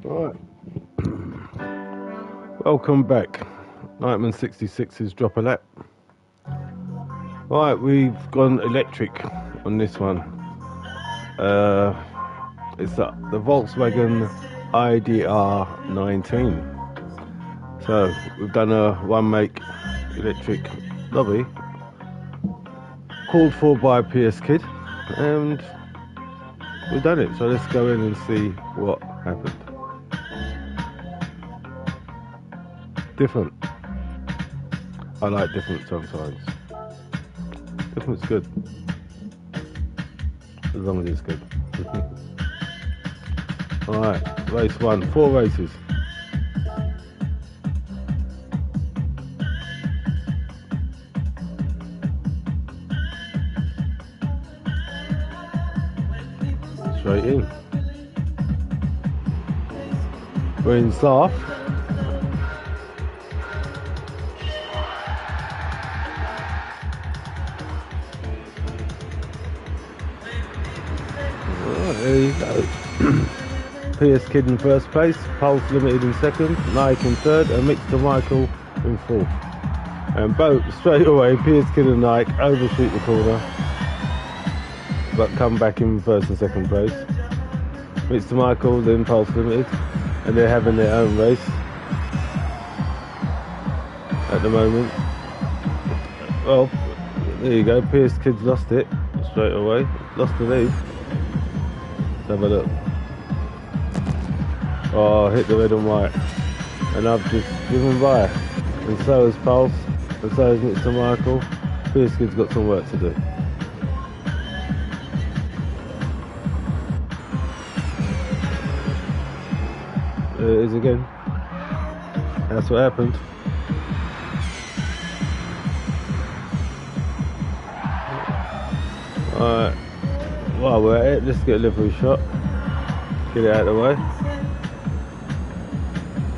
Right. Welcome back. Nightman 66's Drop a Lap. Right, we've gone electric on this one. It's the Volkswagen iDR'19. So we've done a one make electric lobby called for by PS Kid, and we've done it. So let's go in and see what happened. Different. I like different sometimes. Different's good, as long as it's good. Alright, race 1, 4 races. Straight in. We're in Sarthe. There you go. PS Kid in first place, Pulse Limited in second, Nike in third, and Mix to Michael in fourth. And both straight away, PS Kid and Nike overshoot the corner, but come back in first and second place. Mix to Michael, then Pulse Limited, and they're having their own race at the moment. Well, there you go, PS Kid's lost it straight away, lost the lead. Have a look. Oh, hit the red and white, and I've just driven by, and so has Pulse, and so has Mr. Michael. PS Kid's got some work to do. There it is again. That's what happened. Alright, while we're at it, let's get a livery shot. Get it out of the way.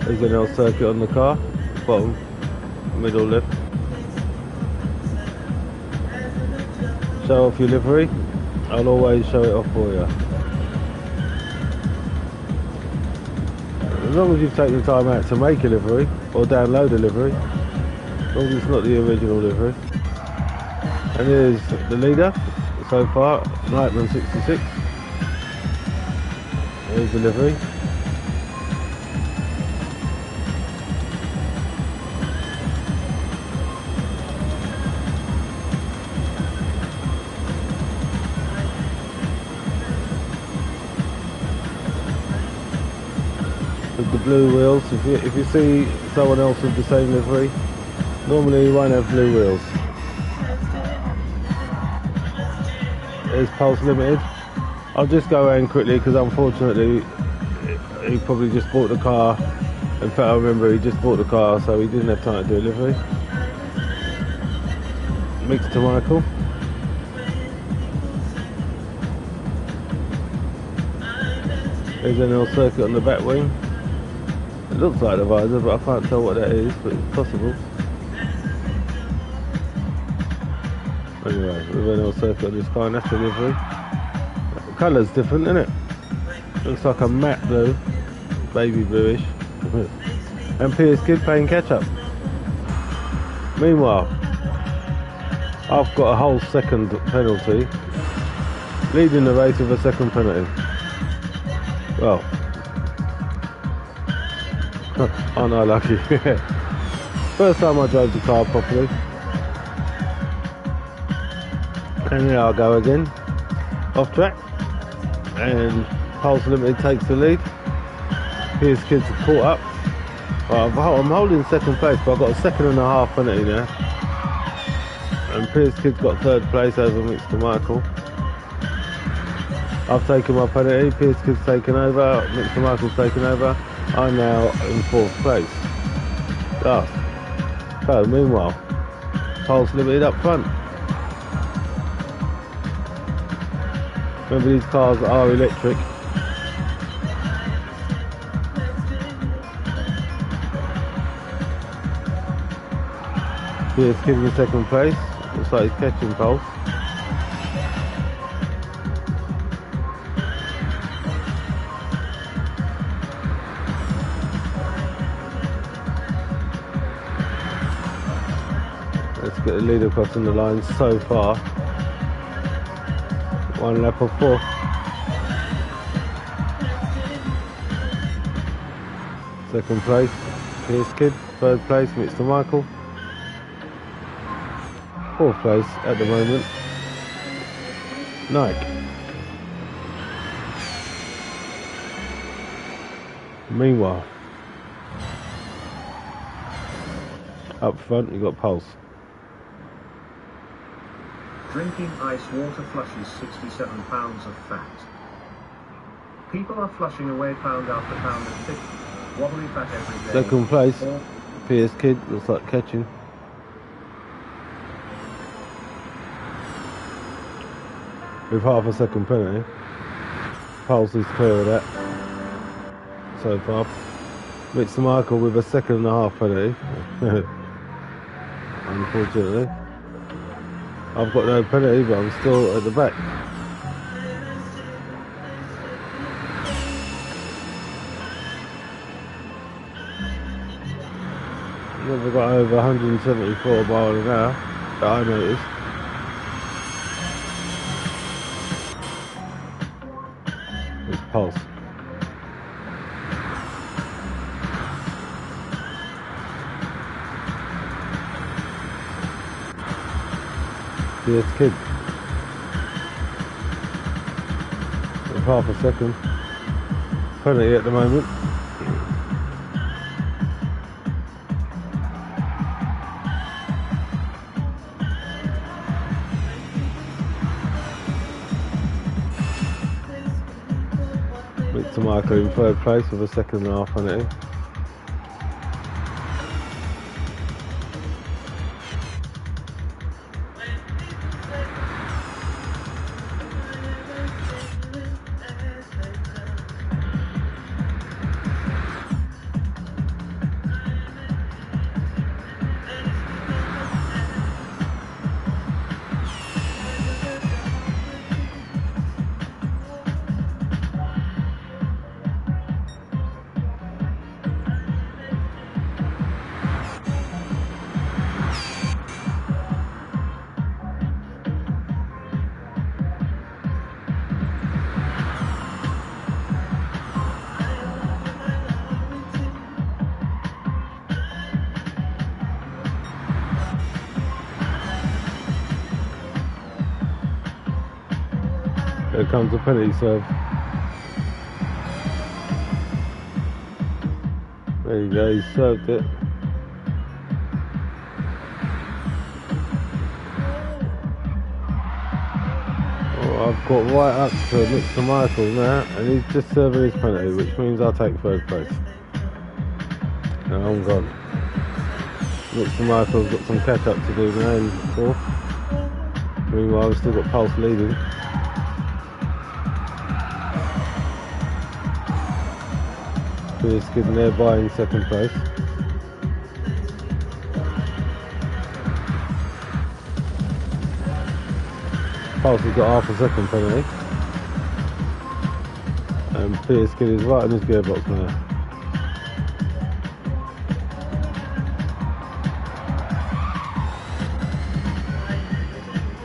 There's an L circuit on the car, bottom, middle left. Show off your livery. I'll always show it off for you. As long as you've taken the time out to make a livery or download a livery, as long as it's not the original livery. And here's the leader so far, Nightman 66. Here's the livery. With the blue wheels, if you see someone else with the same livery, normally you won't have blue wheels. There's Pulse Limited. I'll just go around quickly because unfortunately he probably just bought the car. In fact, I remember he just bought the car, so he didn't have time to do a livery. Mix to Michael. There's an L circuit on the back wing. It looks like the visor, but I can't tell what that is, but it's possible. Anyway, with an L circuit on this car, and that's the livery. The colour's different, isn't it? Looks like a matte blue, baby bluish. And PS Kid playing catch up. Meanwhile, I've got a whole second penalty, leading the race with a second penalty. Well, aren't I lucky? First time I drove the car properly. And here I go again, off track, and Pulse Limited takes the lead. PS Kid's caught up. Well, I'm holding second place, but I've got a second and a half penalty now. And PS Kid's got third place over Mix to Michael. I've taken my penalty, PS Kid's taken over, Mix to Michael's taken over. I'm now in fourth place. So meanwhile, Pulse Limited up front. Remember, these cars are electric. PS Kid in second place. Looks like he's catching Pulse. the leader crossing the line so far. 1 lap of 4. Second place, Pierce Kid. Third place, Mr. Michael. Fourth place at the moment, Nike. Meanwhile, up front you've got Pulse. Drinking ice water flushes 67 pounds of fat. People are flushing away pound after pound of thick, wobbly fat every day. Second place, Pierce Kid, looks like catching. With half a second penalty. Pulse is clear of that so far. Mr. Michael with a 1.5 penalty. Unfortunately. I've got no penalty, but I'm still at the back. Never got over 174 miles an hour that I noticed. It's Pulse. Pierce Kid. With half a second. Penalty at the moment. Mr. Michael in third place with a 1.5 penalty. Here comes the penalty serve. There you go, he served it. Oh, I've got right up to Mr. Michael now, and he's just serving his penalty, which means I'll take third place. And I'm gone. Mr. Michael's got some catch up to do now in fourth. Meanwhile, we've still got Pulse leading. Pierce Kid nearby in second place. Pulse has got half a second penalty. And Pierce Kid is right in his gearbox now.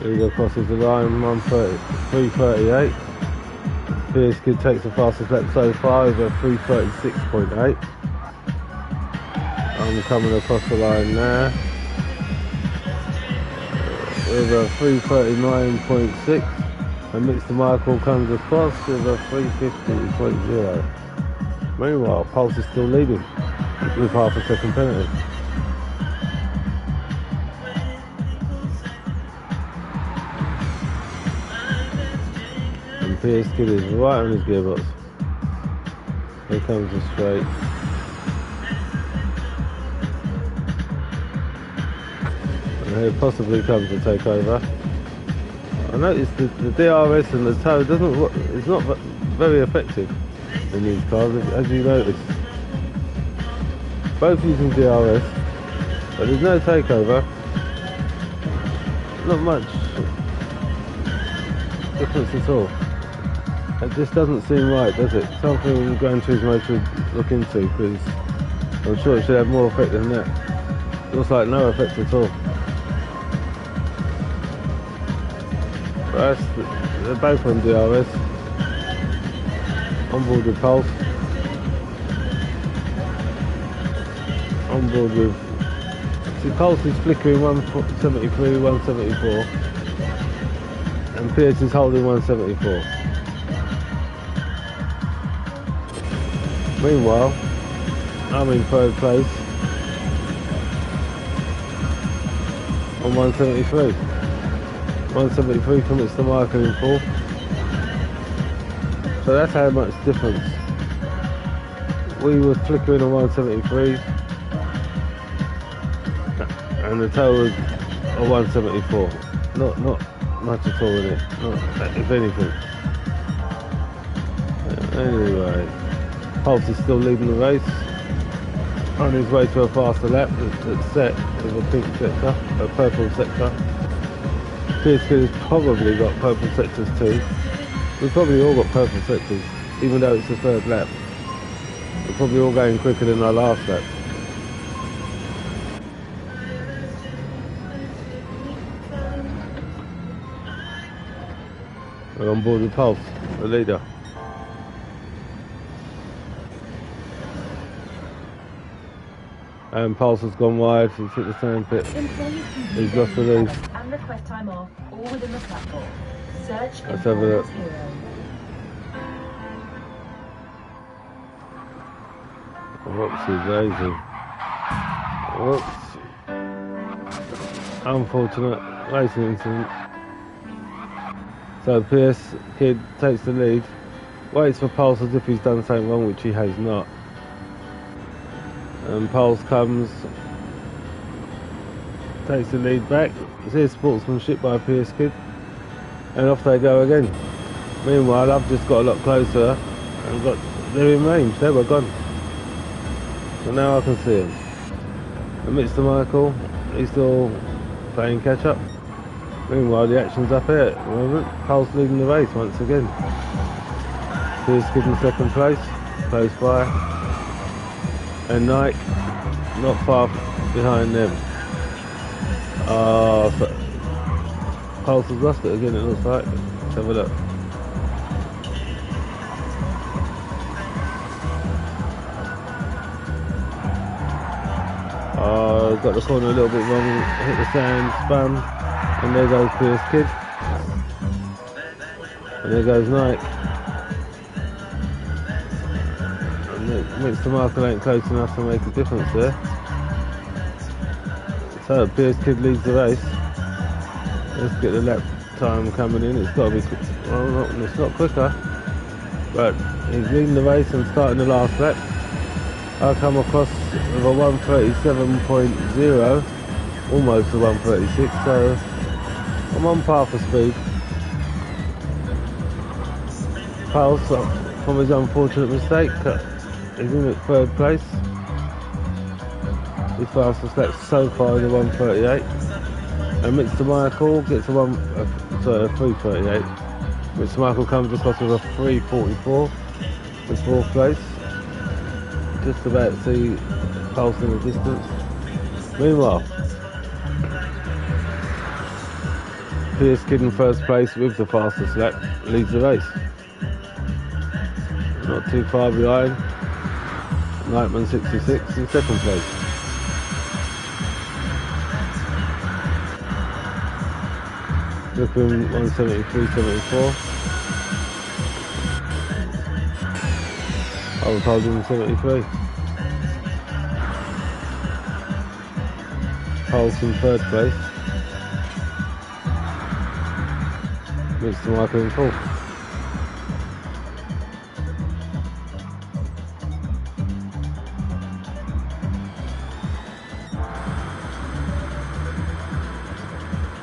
Here he crosses the line, 3:38. Pierce Kid takes the fastest lap so far over 3:36.8. I'm coming across the line now with a 3:39.6, and Mr. Michael comes across with a 3:50.0. Meanwhile, Pulse is still leading with half a second penalty. Pierce Kid is right on his gearbox. Here comes the straight. And here possibly comes the takeover. I noticed the DRS and the toe it's not very effective in these cars, as you notice. Both using DRS, but there's no takeover. Not much difference at all. It just doesn't seem right, does it? Something Gran Turismo should look into, because I'm sure it should have more effect than that. Looks like no effect at all. But they're both on DRS. On board with Pulse. On board with... See, Pulse is flickering 173, 174. And Pierce is holding 174. Meanwhile, I'm in third place on 173. 173 from Mr. Michael in fourth. So that's how much difference. We were flickering on 173 and the total was a 174. Not much at all in it. Not, if anything. Anyway, Pulse is still leading the race. On his way to a faster lap that's set with a pink sector, a purple sector. Pierce has probably got purple sectors too. We've probably all got purple sectors, even though it's the third lap. We're probably all going quicker than our last lap. We're on board with Pulse, the leader. And Pulse has gone wide, he's hit the sandpit. He's lost the lead. And request time off, all within the platform. Search. Let's have a look. Whoopsie daisy. Whoops. Unfortunate racing incident. So Pierce Kid takes the lead, waits for Pulse as if he's done something wrong, which he has not. And Pulse comes, takes the lead back. Here's sportsmanship by Pierce Kid, and off they go again. Meanwhile, I've just got a lot closer and they're in range. They were gone, so now I can see them. And Mr. Michael, he's still playing catch up. Meanwhile, the action's up here at the moment. Pulse leading the race once again. Pierce Kid in second place, close by. And Nike not far behind them. So Pulse has lost it again, it looks like. Let's have a look. Got the corner a little bit wrong, hit the sand, spun, and there goes Pierce Kid. And there goes Nike. Mr. Michael ain't close enough to make a difference there. So Pierce Kid leads the race. Let's get the lap time coming in. It's got to be, well, it's not quicker, but he's leading the race and starting the last lap. I come across with a 137.0, almost a 136, so I'm on par for speed. Pulse from his unfortunate mistake. He's in at third place. His fastest lap so far is a 138. And Mr. Michael gets a 338. Mr. Michael comes across with a 344 in fourth place. Just about to see Pulse in the distance. Meanwhile, Pierce Kid in first place with the fastest lap leads the race. Not too far behind. Nightman 66 in second place. Looking 173.74. I was holding 73. Pulse in third place. Mr. Michael in fourth.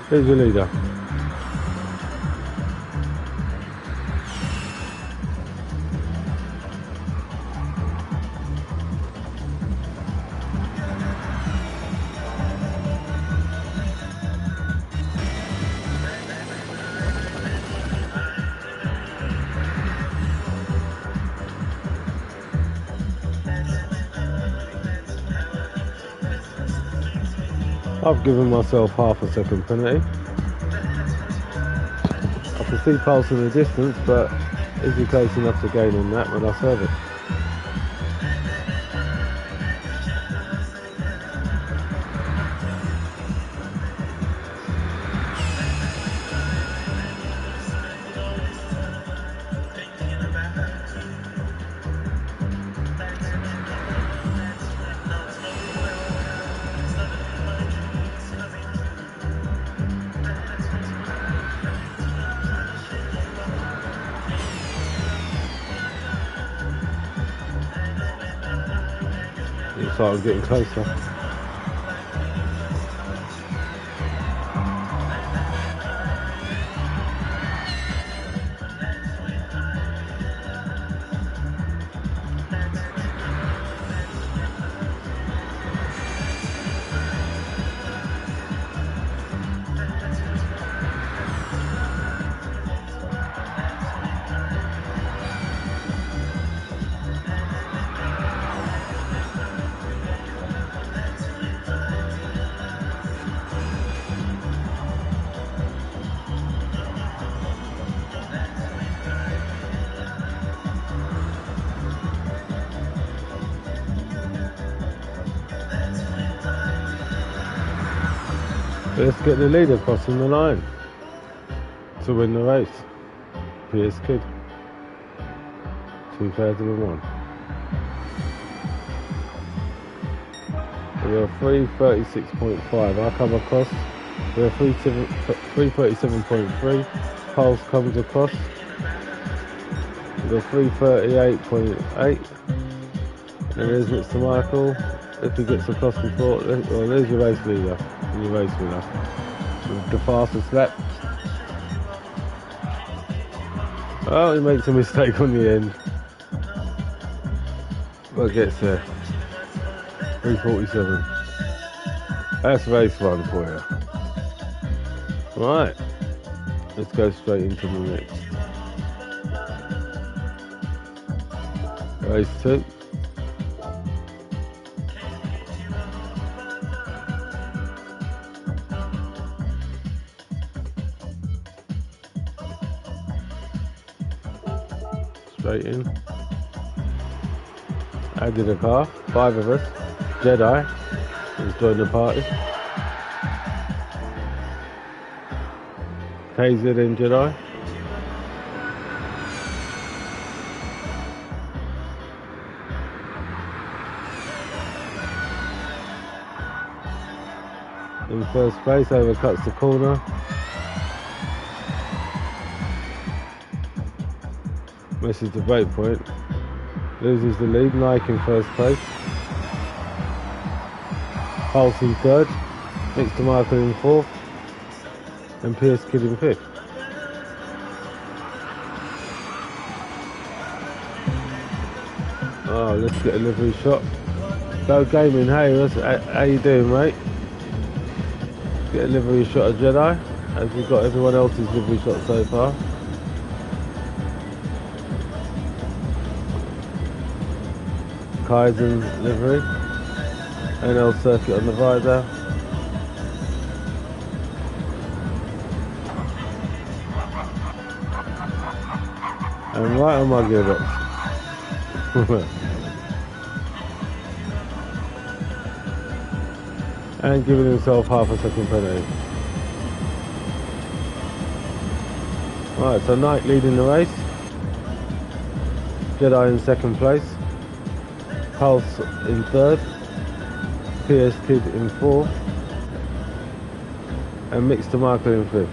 Who's your leader? I've given myself half a second penalty. can see pulse in the distance, but is he close enough to gain on that when I serve it? Looks like I'm getting closer. Let's get the leader crossing the line to win the race. PS Kid 2001. We're 336.5. I come across. We're 337.3. Pulse comes across. We're 338.8. And there's Mr. Michael. If he gets across before, well, there's your race leader and your race winner. With the fastest lap. Oh, he makes a mistake on the end. But gets there. 347. That's race one for you. Right. Let's go straight into the next. Race two. Straight in. Added a car, 5 of us. Jedi has joined the party. KZ and Jedi. In first place, overcuts the corner. Misses the break point. Loses the lead. Nike in first place. Pulse in third. Mixed to Michael in fourth. And PS Kid in fifth. Oh, let's get a livery shot. Go Gaming, hey, how you doing, mate? Get a livery shot of Jedi, as we've got everyone else's livery shot so far. Kaizen livery, NL circuit on the visor. And right on my gearbox. And giving himself half a second penalty. Right, so Knight leading the race. Jedi in second place. Pulse in third, PS Kid in fourth, and Mixed to Michael in fifth.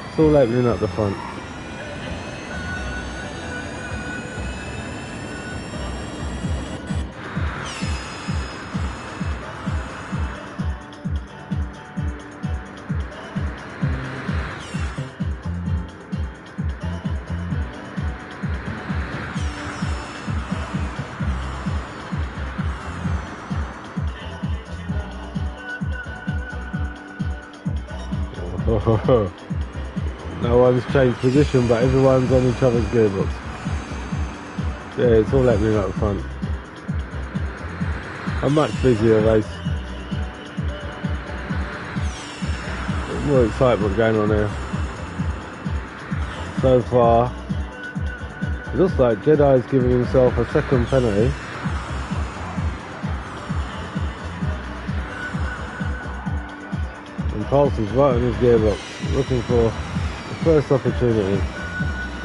It's all opening up the front. No one's changed position, but everyone's on each other's gearbox. Yeah, it's all happening up front. A much busier race. more excitement going on here. So far, it looks like Jedi's giving himself a second penalty. And Pulse is right on his gearbox, looking for the first opportunity,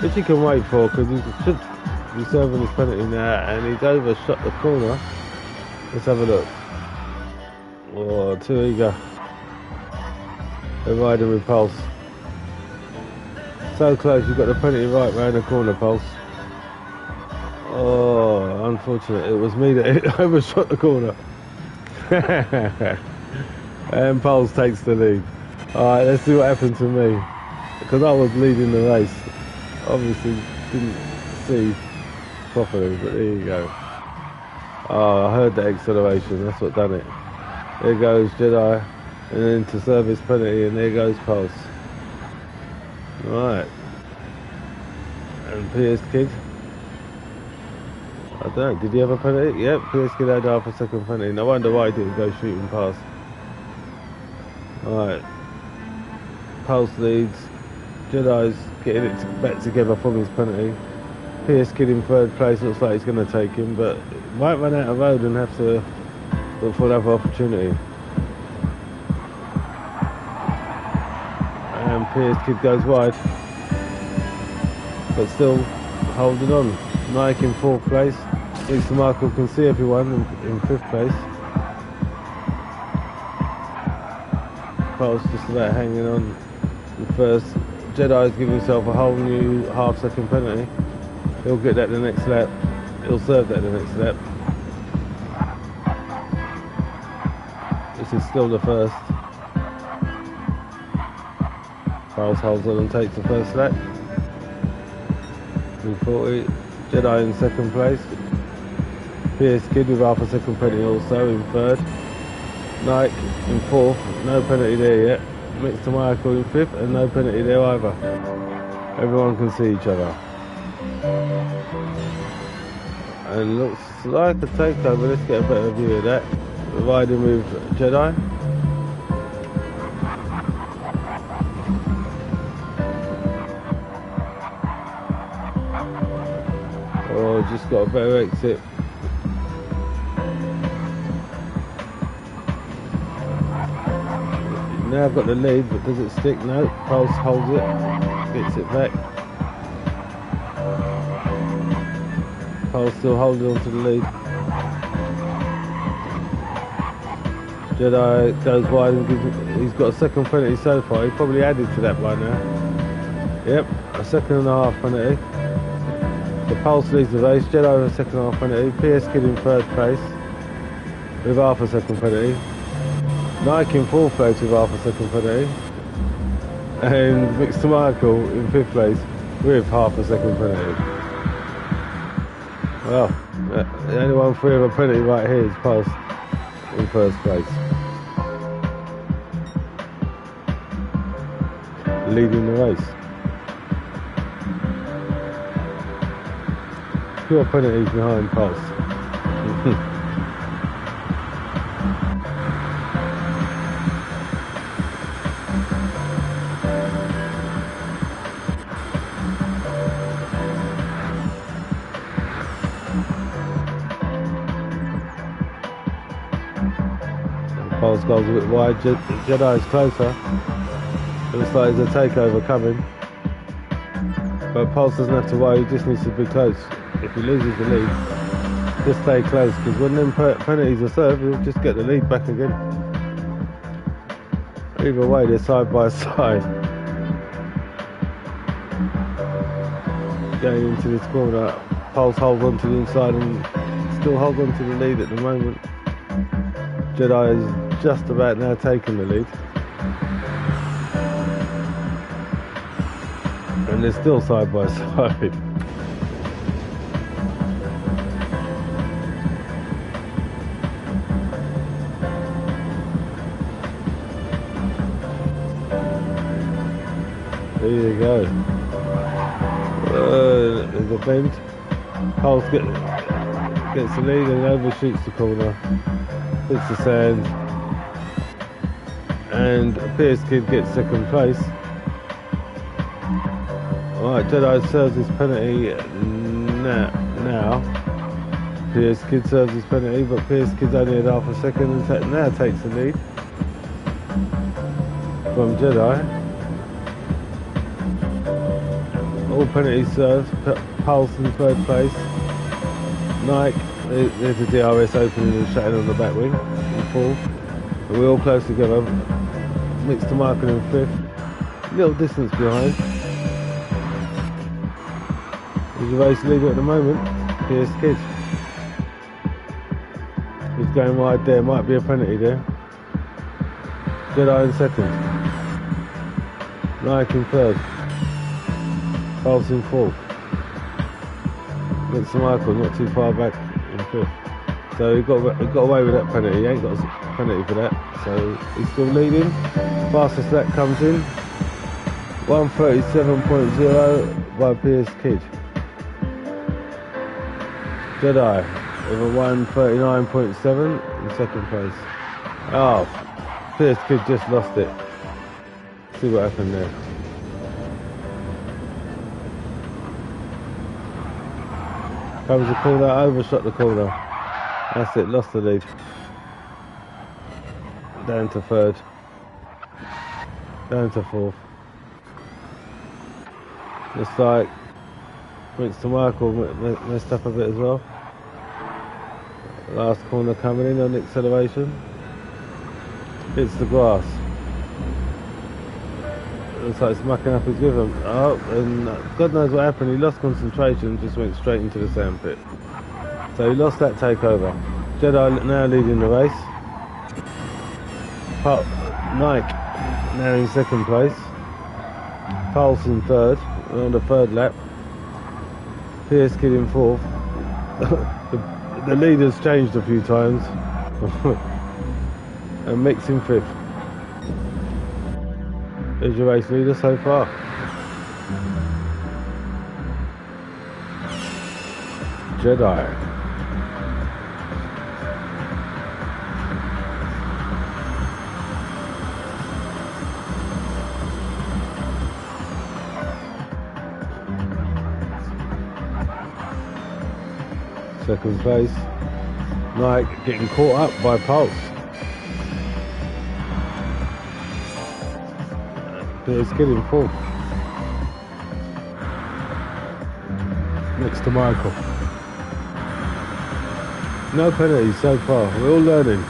which he can wait for because he should be serving his penalty now, and he's overshot the corner. Let's have a look. Oh, too eager. They're riding with Pulse. So close, you've got the penalty right round the corner, Pulse. Oh, unfortunate. It was me that overshot the corner. And Pulse takes the lead. Alright, let's see what happened to me. Because I was leading the race. Obviously didn't see properly, but there you go. Oh, I heard the acceleration, that's what done it. There goes Jedi, and then to service penalty, and there goes Pulse. Right. And PS Kid. I don't know, did he have a penalty? Yep, PS Kid had half a second penalty. No wonder why he didn't go shooting past. Right. Pulse leads. Jedi's getting it back together from his penalty. PS Kid in third place, looks like he's going to take him, but might run out of road and have to look for another opportunity. And PS Kid goes wide, but still holding on. Nike in fourth place. Mr. Michael can see everyone in fifth place. Pulse just about hanging on in first. Jedi's giving himself a whole new half-second penalty. He'll get that the next lap. He'll serve that the next lap. This is still the first. Pulse holds on and takes the first lap. 240. Jedi in second place. PS Kid with half a second penalty also in third. Nike in fourth. No penalty there yet. Mixed to Michael in fifth, and no penalty there either. Everyone can see each other. And looks like a takeover. Let's get a better view of that. Riding with Jedi. Oh, just got a better exit. Now I've got the lead, but does it stick? No. Pulse holds it, gets it back. Pulse still holding on to the lead. Jedi goes wide and he's got a second penalty so far. He probably added to that by now. Yep, a second and a half penalty. The Pulse leads the race. Jedi with a second and a half penalty. PS Kid in third place with half a second penalty. Nike in fourth place with half a second penalty. And Mr. Michael in fifth place with half a second penalty. Well, the only one free of a penalty right here is Pulse in first place. Leading the race. Pure penalties behind Pulse. Pulse goes a bit wide. Jedi is closer. It looks like there's a takeover coming. But Pulse doesn't have to worry, he just needs to be close. If he loses the lead, just stay close, because when them penalties are served, he'll just get the lead back again. Either way, they're side by side. Going into this corner, Pulse holds on to the inside and still holds on to the lead at the moment. Jedi is just about now taking the lead. And they're still side by side. There you go. There's a bend. Pulse gets the lead and overshoots the corner. Hits the sand. And and Pierce Kid gets second place. Alright, Jedi serves his penalty now. Pierce Kid serves his penalty, but Pierce Kid's only at half a second and now takes the lead from Jedi. All penalties served. Pulse in third place. Nike, there's a DRS opening and shutting on the back wing in fourth. And we're all close together. Mixed to Michael in fifth. Little distance behind. He's a race leader at the moment. Pierce Kid. He's going wide there. Might be a penalty there. Jedi in second. Nike in third. Pulse in fourth. Mixed to Michael, not too far back in fifth. So he got away with that penalty. He ain't got a penalty for that. So he's still leading. Fastest lap comes in. 1:37.0 by Pierce Kid. Jedi with a 1:39.7 in second place. Oh, Pierce Kid just lost it. See what happened there. Comes the corner, overshot the corner. That's it, lost the lead. Down to third. Down to fourth. Looks like Mixed to Michael messed up a bit as well. Last corner coming in on acceleration. Hits the grass. Looks like it's mucking up his rhythm. Oh, and God knows what happened. He lost concentration and just went straight into the sandpit. So he lost that takeover. Jedi now leading the race. Nike now in second place. Pulse in third. We're on the third lap. Pierce Kid in fourth. the leaders changed a few times. And Mix in fifth. There's your race leader so far. Jedi. Second place. Nike getting caught up by Pulse. Pierce Kid in fourth. Next to Michael. No penalties so far. We're all learning.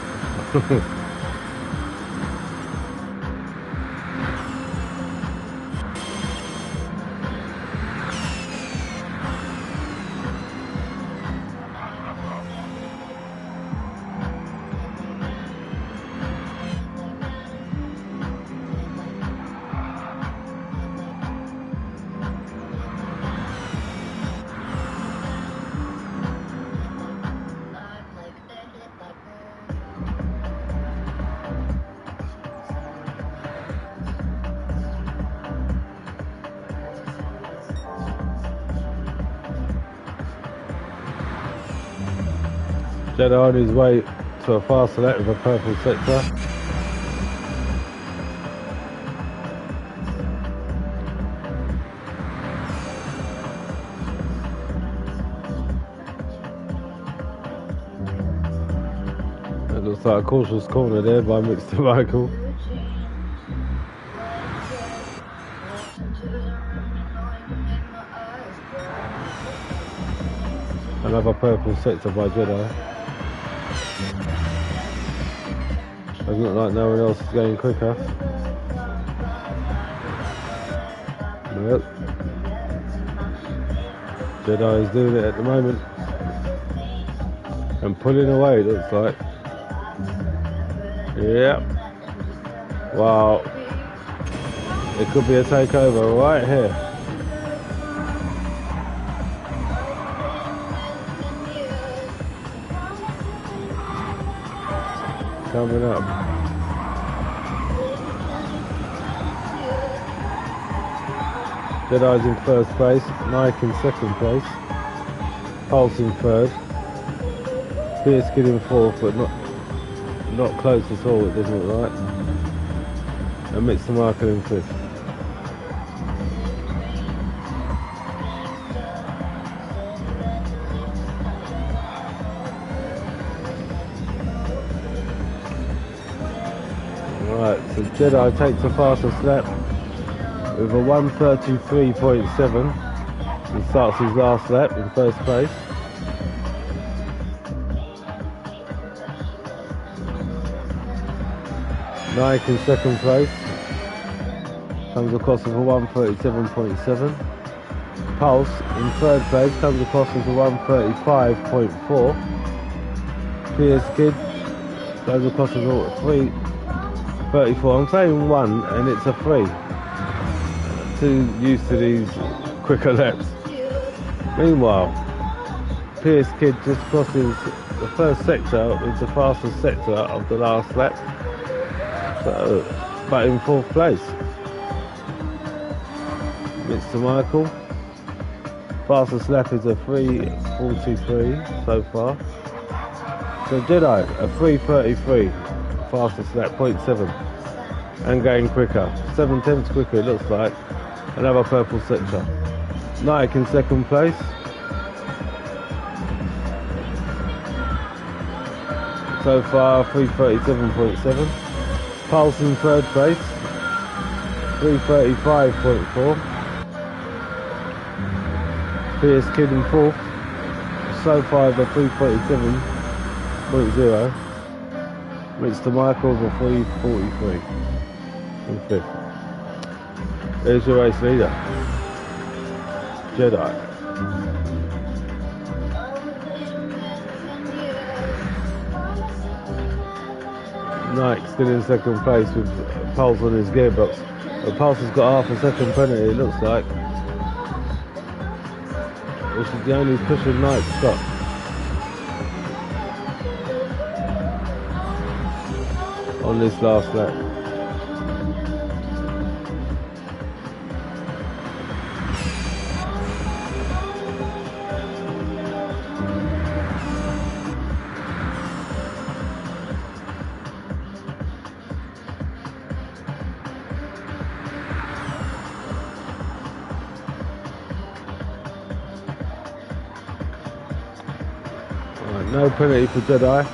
Jedi on his way to a faster lap with a purple sector. It looks like a cautious corner there by Mix to Michael. Another purple sector by Jedi. Doesn't look like no one else is going quicker. Nope. Jedi is doing it at the moment. And pulling away, it looks like. Yep. Wow. It could be a takeover right here. Coming up. Jedi's in first place, Nike in second place, Pulse in third, Pierce Kid in fourth, but not close at all, it doesn't look like. and Mr. Michael in 5th. Right, so Jedi takes the fastest lap with a 1:33.7. He starts his last lap in first place. Nike in second place. Comes across with a 1:37.7. Pulse in third place comes across with a 1:35.4. PS Kid goes across with a 3:34. I'm saying 1 and it's a 3. Too used to these quicker laps. Meanwhile, PS Kid just crosses the first sector with the fastest sector of the last lap. So, but in 4th place. Mr. Michael. Fastest lap is a 3:43 so far. So Jedi, a 3:33 fastest lap, 0.7. And going quicker. 7/10 quicker it looks like. Another purple sector. Nike in second place. So far 3:37.7. Pulse in third place. 3:35.4. PS Kid in 4th. So far the 3:37.0. Mr. Michael the 3:43 in 5th. There's your race leader, Jedi. Nike still in second place with Pulse on his gearbox. But Pulse has got half a second penalty, it looks like. Which is the only cushion Nike's got. On this last lap. No penalty for Jedi.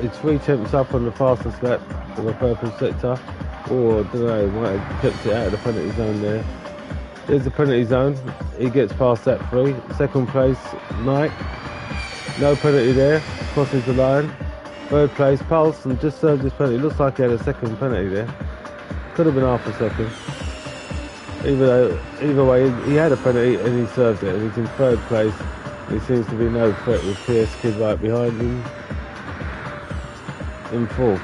It's 3 tenths up on the fastest lap for the purple sector. Or, I don't know, might have kept it out of the penalty zone there. There's the penalty zone. He gets past that 3. Second place, Nike. No penalty there. Crosses the line. Third place, Pulse, and just served his penalty. Looks like he had a second penalty there. Could have been half a second. Either way, he had a penalty and he served it. And he's in third place. There seems to be no threat with PS Kid right behind him. In 4th.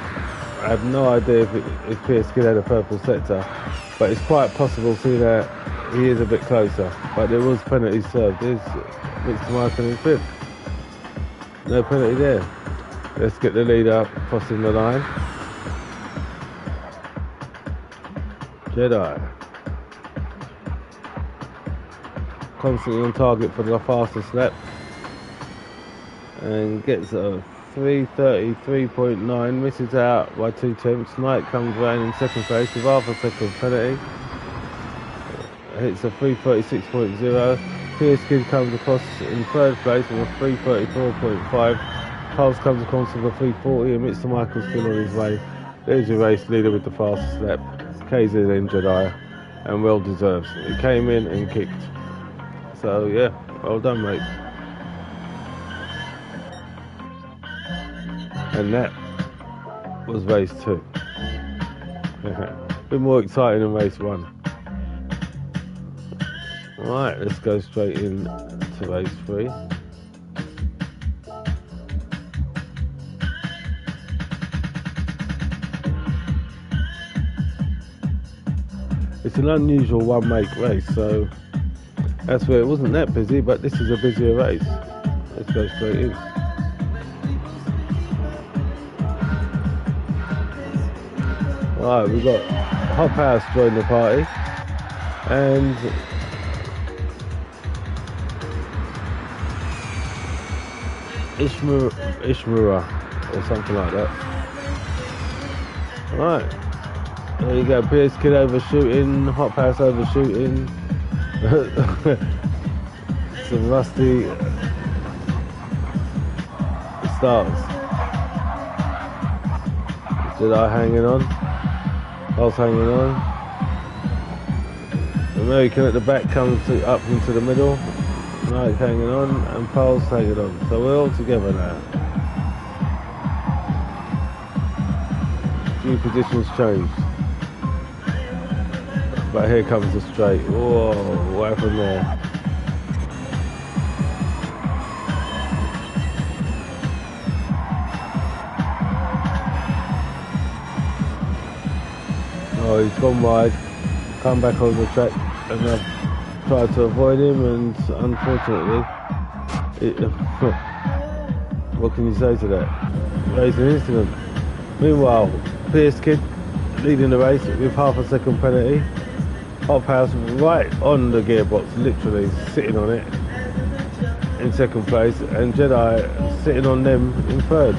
I have no idea if PS Kid had a purple sector, but it's quite possible seeing that he is a bit closer. But there was penalty served. There's Mr. Michael in 5th. No penalty there. Let's get the leader crossing the line. Jedi. Constantly on target for the fastest lap. And gets a 3:33.9, misses out by 2 tenths. Knight comes round in second place with half a second penalty. Hits a 3:36.0. PS Kid comes across in third place with a 3:34.5. Pulse comes across with a 3:40 and Mr. Michael's still on his way. There's your race leader with the fastest lap. KZN Jedi, and well deserved. He came in and kicked. So yeah, well done, mate. And that was race 2. Bit more exciting than race 1. Right, let's go straight in to race 3. It's an unusual one-make race, so that's where it wasn't that busy, but this is a busier race. Let's go straight in. Right, we've got Hop House join the party, and Ishmura or something like that. Right, There you go, PS Kid overshooting, Hot Pass overshooting. Some rusty starts. Jedi hanging on. Pulse hanging on. American at the back comes up into the middle. Nike hanging on and Pulse hanging on. So we're all together now. Few positions changed. But here comes the straight. Whoa, what happened there? Oh, he's gone wide, come back on the track, and I've tried to avoid him, and unfortunately, what can you say to that? Racing incident. Meanwhile, PS Kid leading the race with half a second penalty. Hot House right on the gearbox, literally sitting on it in second place, and Jedi sitting on them in third.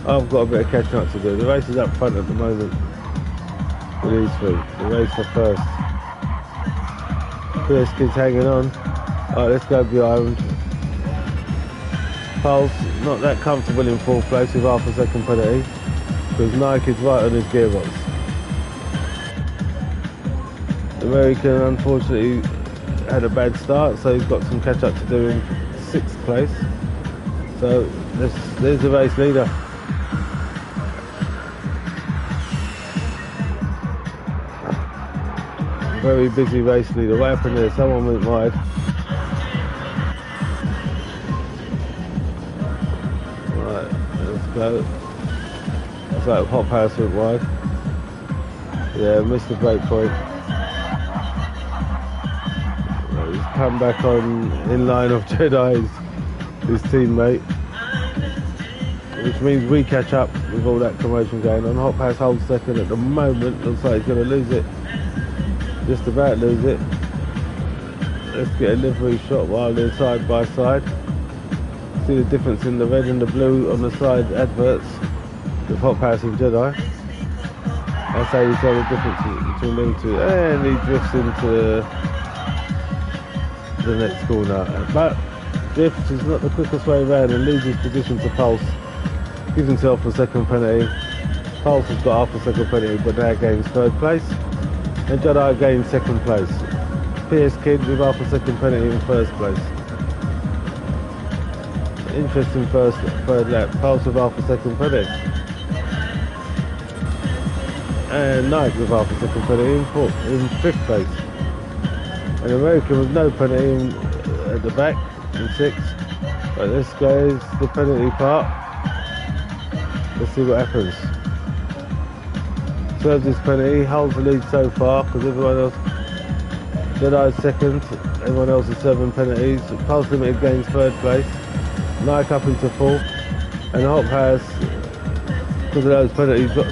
I've got a bit of catching up to do. The race is up front at the moment with these three. The race for first. PS Kid's hanging on. Alright, let's go behind. Pulse not that comfortable in fourth place with half a second penalty because Nike's right on his gearbox. The American unfortunately had a bad start, so he's got some catch up to do in sixth place. So there's the race leader. Very busy race leader. What happened there? Someone went wide. Right, let's go. It's like Hot House went wide. Yeah, missed the break point. Right, he's come back on in line of Jedi's, his teammate. Which means we catch up with all that commotion going on. Hot Pass holds second at the moment. Looks like he's going to lose it. Just about lose it. Let's get a livery shot while they're side by side. See the difference in the red and the blue on the side adverts with Hot Pass and Jedi. That's how you tell the difference between them two. And he drifts into the next corner. But drift is not the quickest way around and loses position to Pulse. Gives himself a second penalty. Pulse has got half a second penalty but now gains third place. And Jedi gains second place. PS Kid with half a second penalty in first place. Interesting third lap. Pulse with half a second penalty. And Nike with half a second penalty in fifth place. And American with no penalty at the back in sixth. But this goes the penalty part. Let's see what happens. Serves his penalty, holds the lead so far because everyone else, Jedi's second, everyone else is serving penalties. Pulse Limited gains third place, Nike up into fourth, and Hot Pass, because of those penalties, got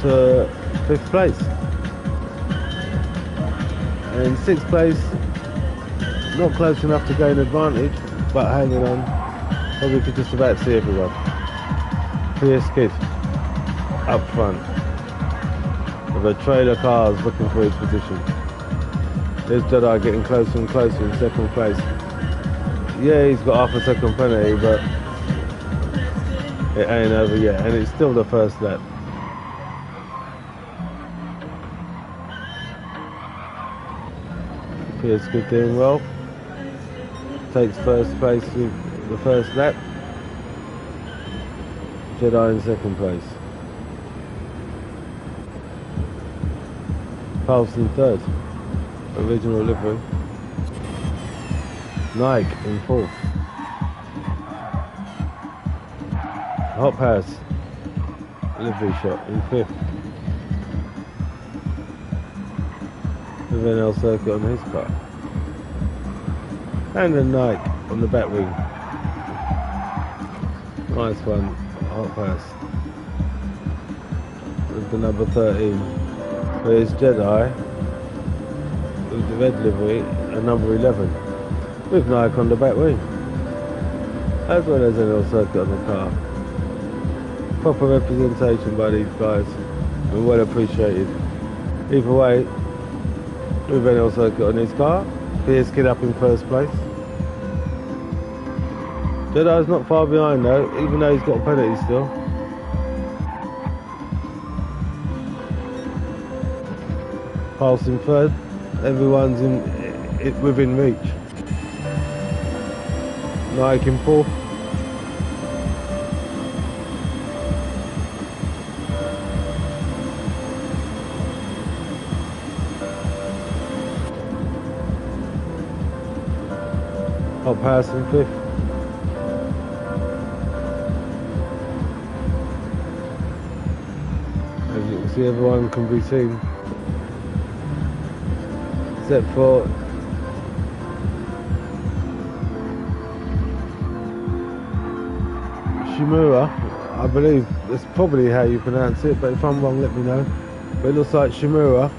to fifth place. And sixth place, not close enough to gain advantage, but hanging on, probably could just about see everyone. PS Kid, up front. The trailer cars looking for his position. There's Jedi getting closer and closer in second place. Yeah, he's got half a second penalty, but it ain't over yet, and it's still the first lap. PS Kid doing well. Takes first place with the first lap. Jedi in second place. Pulse in third, original livery. Nike in fourth. Hot Pass, livery shot in fifth. With an L circuit on his car. And a Nike on the back wing. Nice one, Hot Pass. With the number 13. There's Jedi with the red livery and number 11 with Nike on the back wing, as well as an L circuit on the car. proper representation by these guys, and well appreciated. Either way, Ruben also got on his car. Pierce Kid up in first place. Jedi's not far behind though, even though he's got a penalty still. Pulse in third. Everyone's within reach. Nike in fourth. Hot Pass in fifth. As you can see, everyone can be seen except for Shimura. I believe that's probably how you pronounce it, but if I'm wrong, let me know. But it looks like Shimura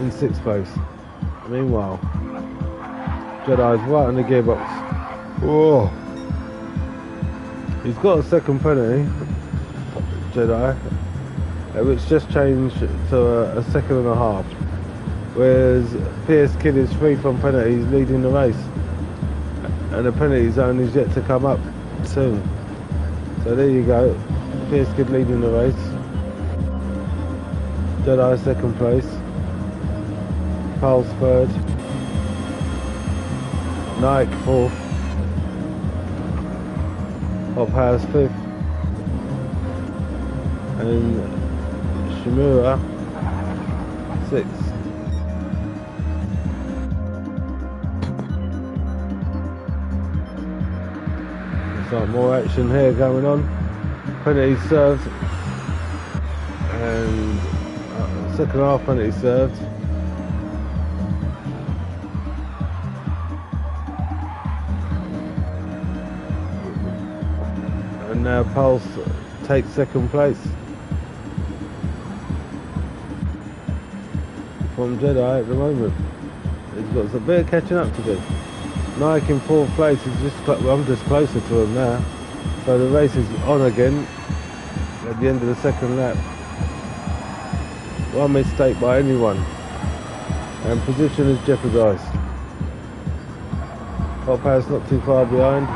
in sixth place. Meanwhile, Jedi's right on the gearbox. Whoa! He's got a second penalty, Jedi, which just changed to a second and a half. Whereas Pierce Kid is free from penalties, leading the race. And the penalty zone is yet to come up soon. So there you go. Pierce Kid leading the race. Jedi second place. Pulse third. Nike fourth. Hop House fifth. And Shimura sixth. More action here going on. Penalty served, and second half penalty served. And now Pulse takes second place from Jedi at the moment. He's got a bit of catching up to do. Nike in fourth place is I'm just closer to him now. So the race is on again at the end of the second lap. One mistake by anyone, and position is jeopardised. Hot Pass not too far behind.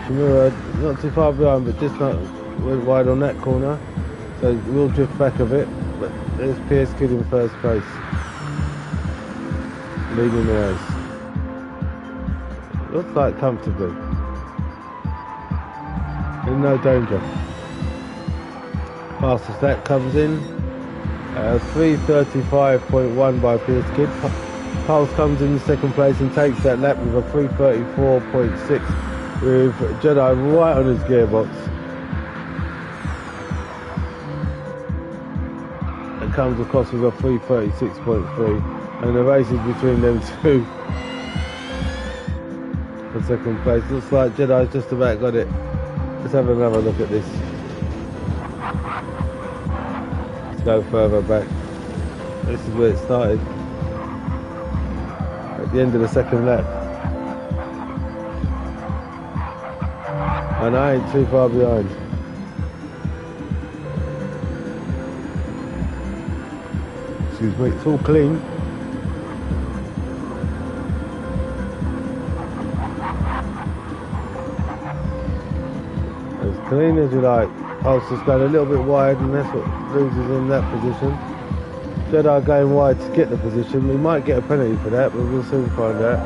Shimura not too far behind, but just not went wide on that corner. So we'll drift back a bit. But there's Pierce Kid in first place, leading the race. Looks like comfortably. In no danger. Fastest lap comes in. 3:35.1 by Pierce Kid. Pulse comes in second place and takes that lap with a 3:34.6 with Jedi right on his gearbox. And comes across with a 3:36.3, and the race is between them two. For second place. Looks like Jedi's just about got it. Let's have another look at this. Let's go further back. This is where it started. At the end of the second lap. And I ain't too far behind. Excuse me, it's all clean. Clean as you like. Pulse just going a little bit wide, and that's what loses in that position. Jedi going wide to get the position. We might get a penalty for that, but we'll soon find out.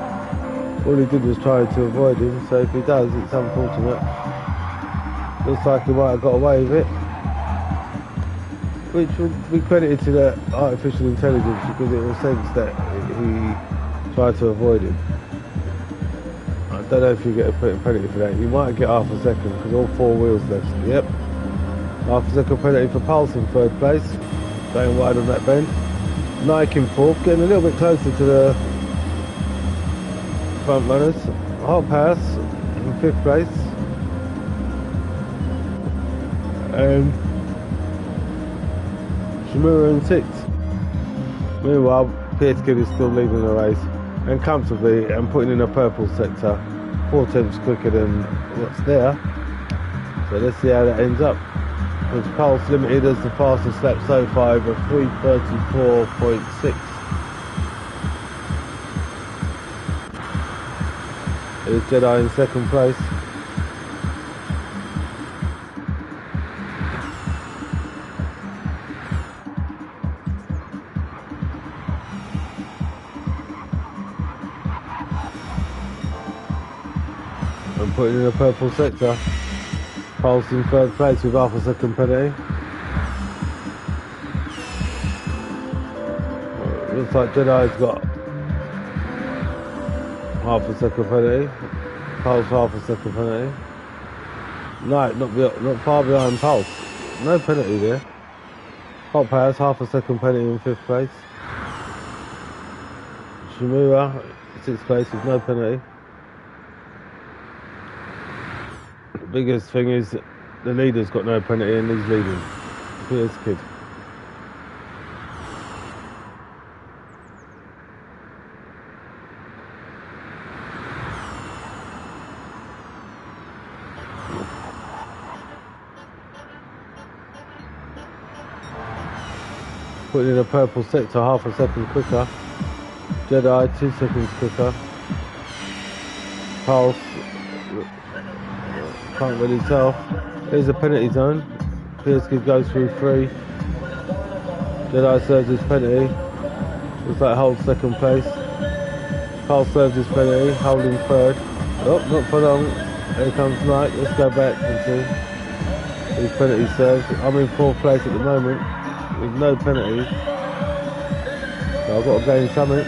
All he did was try to avoid him, so if he does, it's unfortunate. Looks like he might have got away with it, which will be credited to the artificial intelligence, because it will sense that he tried to avoid him. I don't know if you get a penalty for that. You might get half a second because all four wheels left. Yep. Half a second penalty for Pulse in third place. Going wide on that bend. Nike in fourth, getting a little bit closer to the front runners. Hot Pass in fifth place. And Shimura in sixth. Meanwhile, Pierce Kid is still leading the race, and comfortably, and putting in a purple sector 4 tenths quicker than what's there. So let's see how that ends up. Because Pulse Limited as the fastest lap so far over 3:34.6. Here's Jedi in second place. And putting in a purple sector. Pulse in third place with half a second penalty. Looks like Jedi's got half a second penalty. Pulse half a second penalty. No, not far behind Pulse. No penalty there. Hot Powers half a second penalty in fifth place. Shimura sixth place with no penalty. The biggest thing is the leader's got no penalty and he's leading. Here's Kid. Putting in a purple sector half a second quicker. Jedi 2 seconds quicker. Pulse, can't really tell. Here's a penalty zone. Pierskid goes through 3. Jedi serves his penalty. Looks like holds second place. Pulse serves his penalty, holding third. Oh, not for long. Here comes Knight. Let's go back and see. His penalty serves. I'm in fourth place at the moment with no penalties. So I've got to gain something.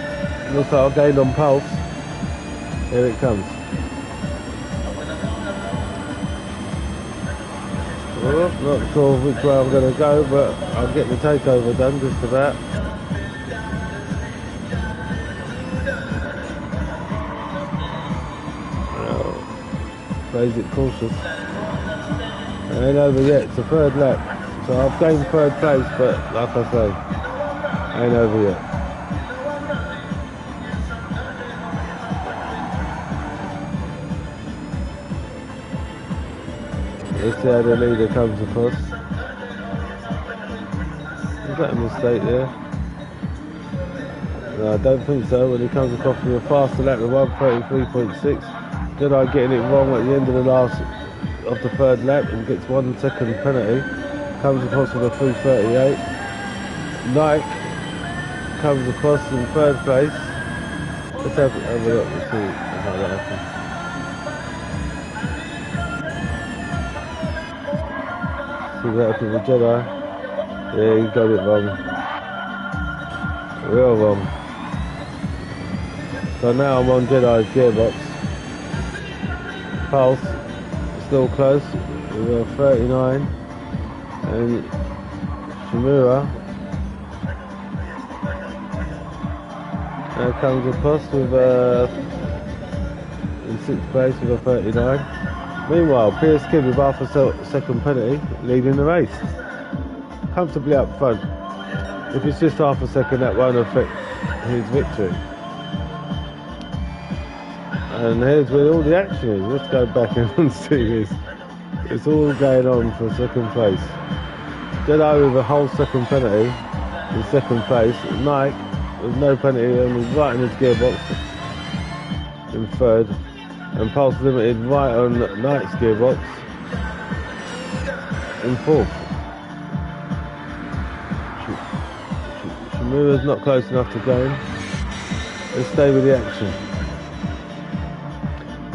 Looks like I've gained on Pulse. Here it comes. Well, not sure which way I'm going to go, but I'll get the takeover done just about. Plays it cautious. I ain't over yet, it's the third lap. So I've gained third place, but like I say, ain't over yet. Let's see how the leader comes across. Is that a mistake there? No, I don't think so. When he comes across with a faster lap of 1:33.6, Jedi getting it wrong at the end of the third lap and gets 1 second penalty. Comes across with a 3:38. Nike comes across in third place. Let's have a look and see how that happens. See what happened with Jedi. Yeah, he got it wrong. Real wrong. So now I'm on Jedi's gearbox. Pulse still close with a 39. And Shimura comes across with in sixth place with a 39. Meanwhile, Pierskid with half a second penalty leading the race. Comfortably up front. If it's just half a second, that won't affect his victory. And here's where all the action is. Let's go back and see this. It's all going on for second place. Jedi with a whole second penalty in second place. Nike with no penalty and was right in his gearbox in third. And Pulse Limited right on Nike's gearbox in fourth. Shimura's not close enough to gain. Let's stay with the action.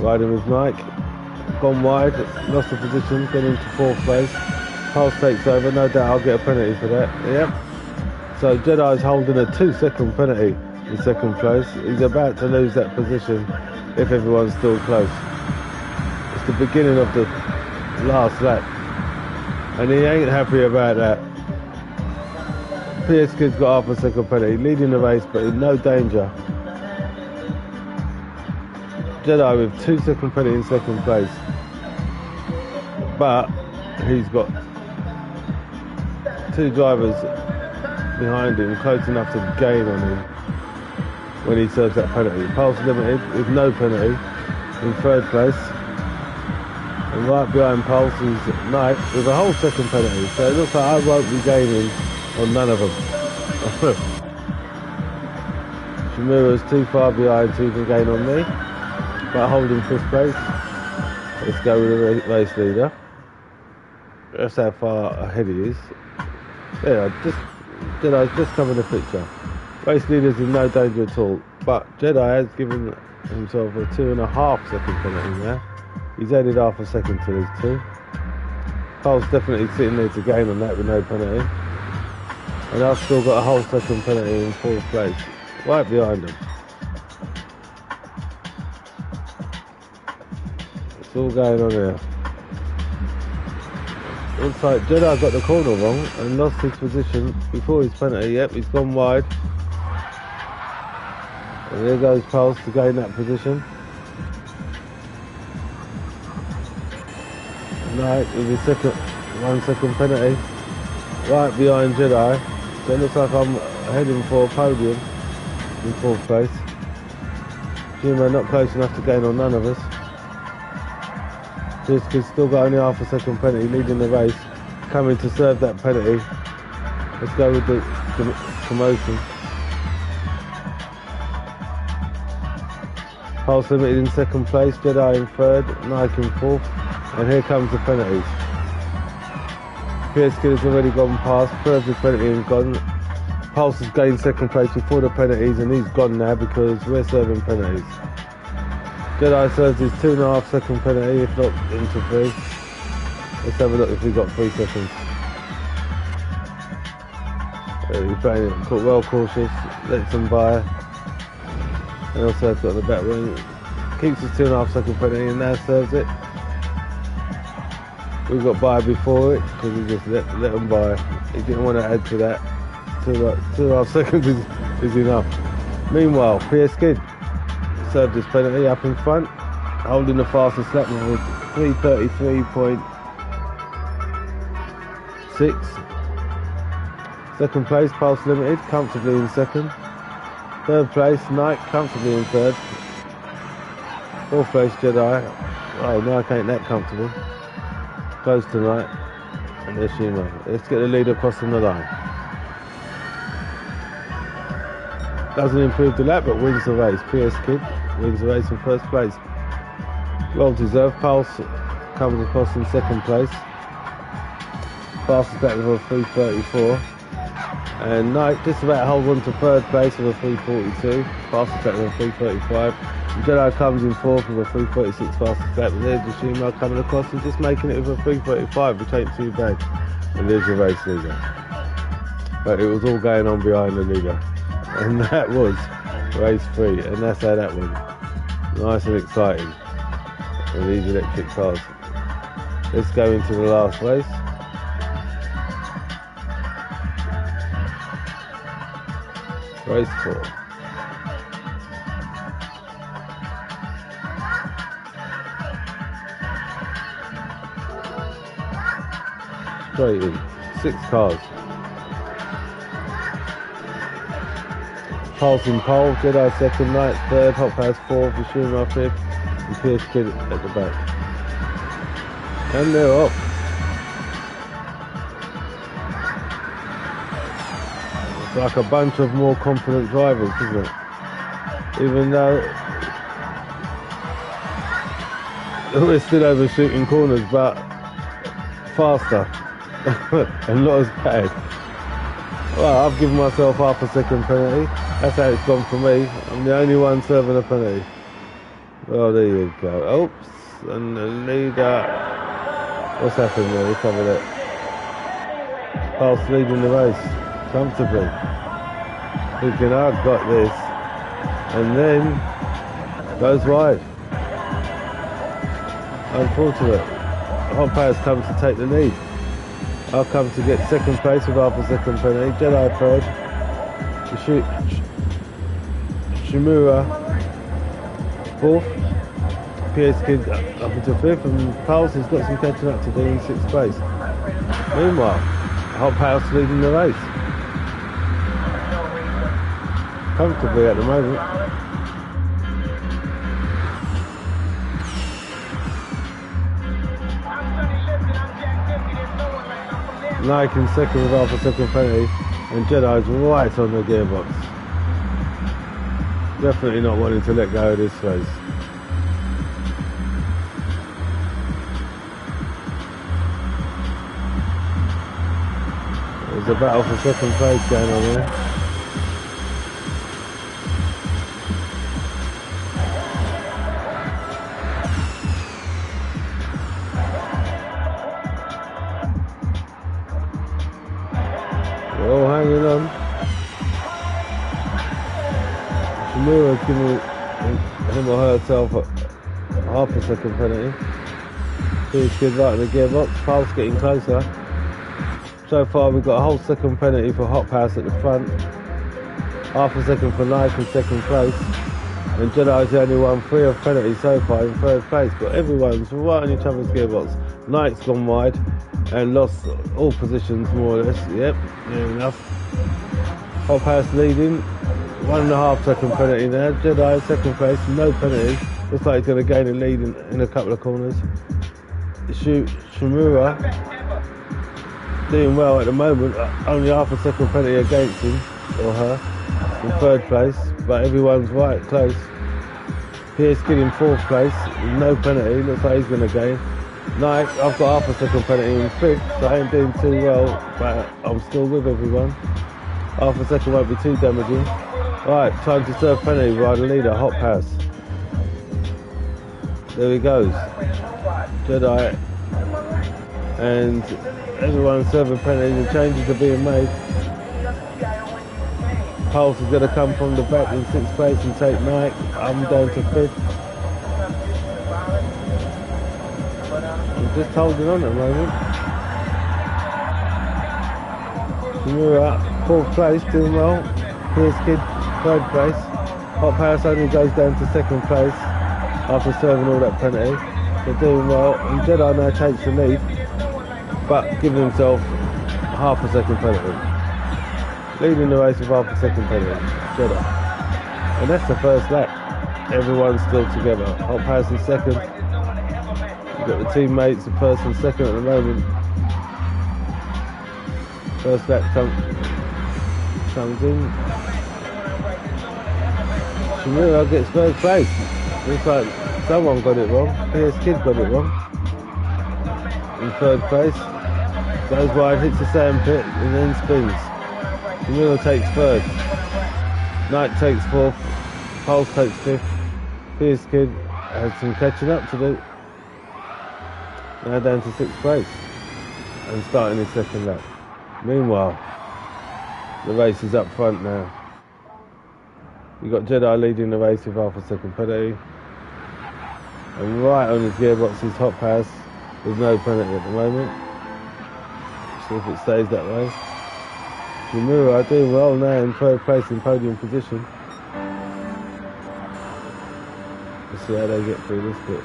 Riding with Nike. Gone wide, lost the position, gone into fourth place. Pulse takes over, no doubt I'll get a penalty for that. Yep. So Jedi's holding a 2 second penalty in second place. He's about to lose that position if everyone's still close. It's the beginning of the last lap. And he ain't happy about that. Pierskid's got half a second penalty, leading the race but in no danger. Jedi with 2 second penalty in second place. But he's got 2 drivers behind him close enough to gain on him when he serves that penalty. Pulse Limited with no penalty in third place. And right behind Pulse is Knight with a whole second penalty. So it looks like I won't be gaining on none of them. Shimura's too far behind to even gain on me. But holding 5th place. Let's go with the race leader. That's how far ahead he is. Yeah, Jedi's just coming the picture. Race leader's in no danger at all. But Jedi has given himself a 2.5 second penalty now. He's added half a second to these two. Pulse definitely sitting there to gain on that with no penalty. And I've still got a whole second penalty in 4th place. Right behind him. It's all going on here. Looks like Jedi got the corner wrong and lost his position before his penalty. Yep, he's gone wide. And there goes Pulse to gain that position. Knight with his 1 second penalty. Right behind Jedi. So it looks like I'm heading for a podium in 4th place. Juma not close enough to gain on none of us. This kid's still got only half a second penalty, leading the race. Coming to serve that penalty. Let's go with the promotion. Pulse Limited in 2nd place, Jedi in 3rd, Nike in 4th. And here comes the penalties. PS Kid has already gone past, served the penalty and gone. Pulse has gained 2nd place before the penalties and he's gone now because we're serving penalties. Jedi serves his 2.5 second penalty, if not into 3. Let's have a look if we got 3 seconds. He's playing it well cautious, lets them by. And also has got the back wing. Keeps his 2.5 second penalty and now serves it. We got by before it because he just let them by. He didn't want to add to that. 2.5 seconds is enough. Meanwhile, PS Kid served his penalty up in front, holding the fastest lap with 3:33.6. 2nd place, Pulse Limited, comfortably in 2nd. 3rd place, Knight, comfortably in 3rd. 4th place, Jedi. Oh, Nike ain't that comfortable. Close to Knight. And there's Shima. Let's get the leader crossing the line. Doesn't improve the lap, but wins the race. PS Kid wins the race in 1st place. Well deserved. Pulse comes across in 2nd place. Fastest lap with a 3:34. And Knight just about hold on to 3rd place with a 3:42. Fastest lap with a 3:35. Jedi comes in 4th with a 3:36 fastest lap. And there's Yoshima coming across and just making it with a 3:35, which ain't too bad. And there's your race leader. But it was all going on behind the leader. And that was race 3, and that's how that went. Nice and exciting with these electric cars. Let's go into the last race. Race 4. Straight in, 6 cars. Pulse in pole, Jedi 2nd, Knight 3rd, Hot Pass 4th, Yoshima 5th, and PS Kid at the back. And they're off. It's like a bunch of more confident drivers, isn't it? Even though we're still overshooting corners, but faster and not as bad. Well, I've given myself half a second penalty. That's how it's gone for me. I'm the only one serving a penalty. Well, there you go. Oops, and the leader. What's happened there? Let's have a look. Pulse leading the race comfortably. Thinking, I've got this. And then goes wide. Unfortunate. Hot Powers comes to take the lead. I'll come to get 2nd place with half a second penalty. Jedi 3rd. Shimura 4th. PS Kid up into 5th, and Pulse has got some catching up to do in 6th place. Meanwhile, Hot House leading the race. Comfortably at the moment. Nike in second with half a second penalty, and Jedi's right on the gearbox. Definitely not wanting to let go of this race. There's a battle for second place going on here. We're all hanging on. Shimura's giving him or herself half a second penalty. He's good right in the gearbox. Paul's getting closer. So far we've got a whole second penalty for Hot Pass at the front. Half a second for Nike in second place. And Jedi's the only one free of penalty so far in third place. But everyone's right on each other's gearbox. Nike's gone wide and lost all positions more or less. Yep, near enough. Hot Pass leading. 1.5 second penalty there. Jedi second place, no penalty. Looks like he's going to gain a lead in a couple of corners. Shimura doing well at the moment, only half a second penalty against him or her in third place, but everyone's right close. Pierce Kidd in fourth place, no penalty, looks like he's going to gain. Nike, I've got half a second penalty in fifth, so I ain't doing too well, but I'm still with everyone. Half a second won't be too damaging. Right, time to serve penalty by the leader, Hot Pass. There he goes. Jedi and everyone's serving penalties and changes are being made. Pulse is going to come from the back in sixth place and take Nike. I'm down to fifth. I'm just holding on at the moment. Shimura, fourth place, doing well. Pierce Kidd, third place. Hot Pass only goes down to second place after serving all that penalty. They're doing well, and Jedi now takes the lead, but giving himself half a second penalty. Leading the race with half a second penalty, Jedi. And that's the first lap. Everyone's still together. Hot Pass in second. You've got the teammates, the first and second at the moment. First lap comes in. Shimura gets third place. Looks like someone got it wrong. Pierce Kidd got it wrong. In third place. Goes wide, hits the sandpit, and then spins. Shimura takes third. Nike takes fourth. Pulse takes fifth. Pierce Kidd has some catching up to do. Now down to sixth place. And starting his second lap. Meanwhile, the race is up front now. You've got Jedi leading the race with half a second penalty. And right on his gearbox is Hot Pass with no penalty at the moment. See if it stays that way. Shimura doing well now in third place in podium position. Let's see how they get through this bit.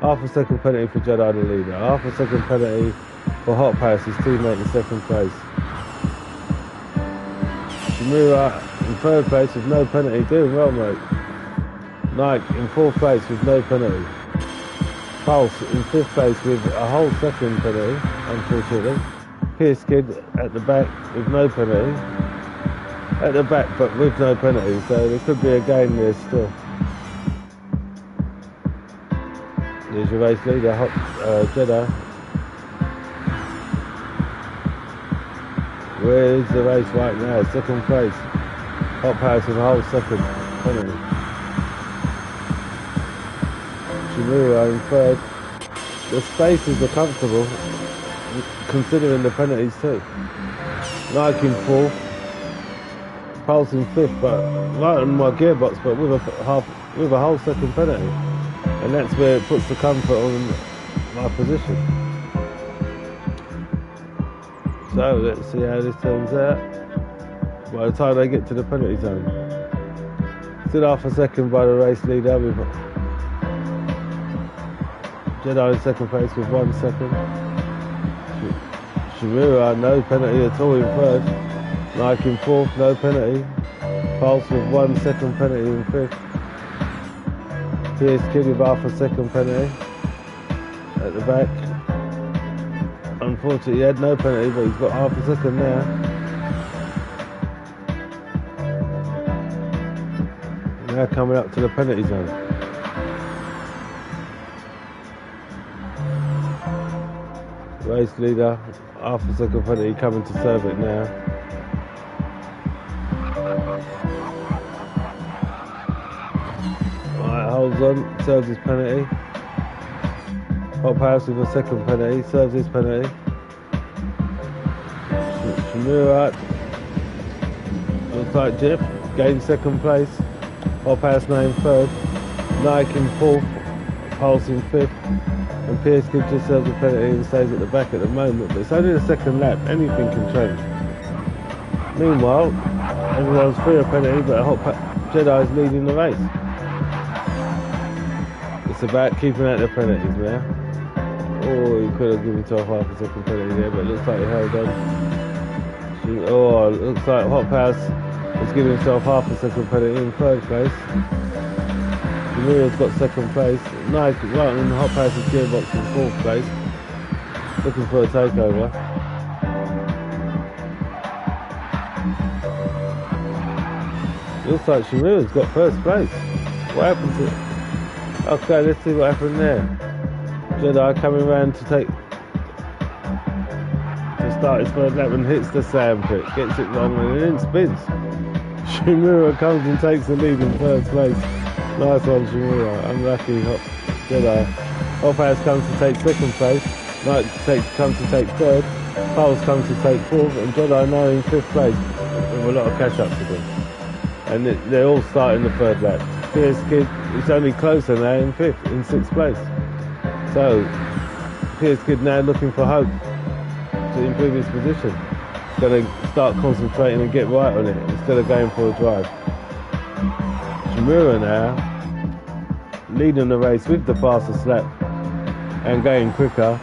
Half a second penalty for Jedi the leader. Half a second penalty for Hot Pass, his teammate in second place. Shimura in third place with no penalty, doing well, mate. Nike in fourth place with no penalty. Pulse in fifth place with a whole second penalty, unfortunately. Pierce Kidd at the back with no penalty. At the back, but with no penalty, so there could be a game there still. There's your race leader, Jedi. Where is the race right now? Second place. Hot Pass with a whole second penalty. Shimura in third. The spaces are comfortable, considering the penalties too. Nike in fourth. Pulse in fifth, but right on my gearbox, but with a whole second penalty. And that's where it puts the comfort on my position. So let's see how this turns out by the time they get to the penalty zone. Still half a second by the race leader with Jedi in second place with 1 second. Shimura, no penalty at all in third. Nike in fourth, no penalty. Pulse with 1 second penalty in fifth. Pierce Kidd with half a second penalty at the back. Unfortunately, he had no penalty, but he's got half a second there. Now coming up to the penalty zone. Race leader, half a second penalty, coming to serve it now. Alright, holds on, serves his penalty. Hot House with a second penalty, serves his penalty. Shimura, looks like Jeff, gains second place. Hot House now in third. Nike in fourth, Pulse in fifth. And Pierce Kidd just serves a penalty and stays at the back at the moment, but it's only the second lap, anything can change. Meanwhile, everyone's free a penalty, but Jedi's leading the race. It's about keeping out the penalties now. Oh, he could have given himself half a second penalty there, but it looks like he held on. Oh, it looks like Hot House has given himself half a second penalty in third place. Shimura's got second place. Nike right in the Hot House's gearbox in fourth place. Looking for a takeover. Looks like Shimura's got first place. What happened to it? Okay, let's see what happened there. Jedi coming around to start his third lap and hits the sand pit. Gets it wrong and then spins. Shimura comes and takes the lead in first place. Nice one, Shimura. Unlucky Jedi. Hot House comes to take second place. Knight comes to take third. Pulse comes to take fourth. And Jedi now in fifth place with a lot of catch up to do. And they're all starting the third lap. Pierce Kidd is only closer now in sixth place. So Pierce Kidd now looking for hope to improve his position. Going to start concentrating and get right on it instead of going for a drive. Shimura now leading the race with the fastest lap and going quicker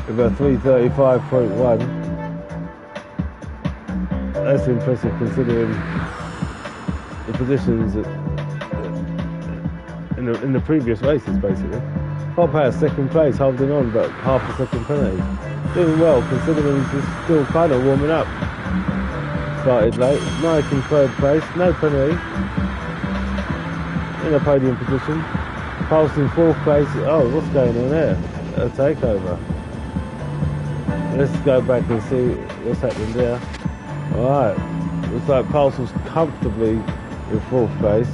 with a 3:35.1. That's impressive considering the positions in the previous races basically. Hot House second place, holding on, but half a second penalty. Doing well considering he's still kind of warming up. Started late. Nike in third place, no penalty. In a podium position. Pulse in fourth place. Oh, what's going on there? A takeover. Let's go back and see what's happening there. Alright. Looks like Pulse was comfortably in fourth place.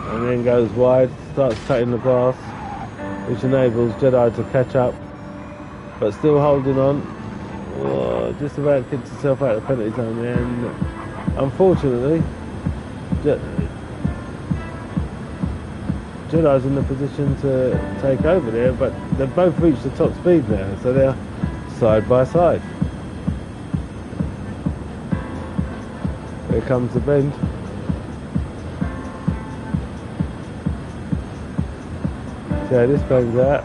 And then goes wide, starts cutting the grass, which enables Jedi to catch up, but still holding on. Oh, just about gets himself out of the penalty zone there, and unfortunately, Jedi's in the position to take over there, but they've both reached the top speed now, so they're side by side. Here comes the bend. See how this bends out.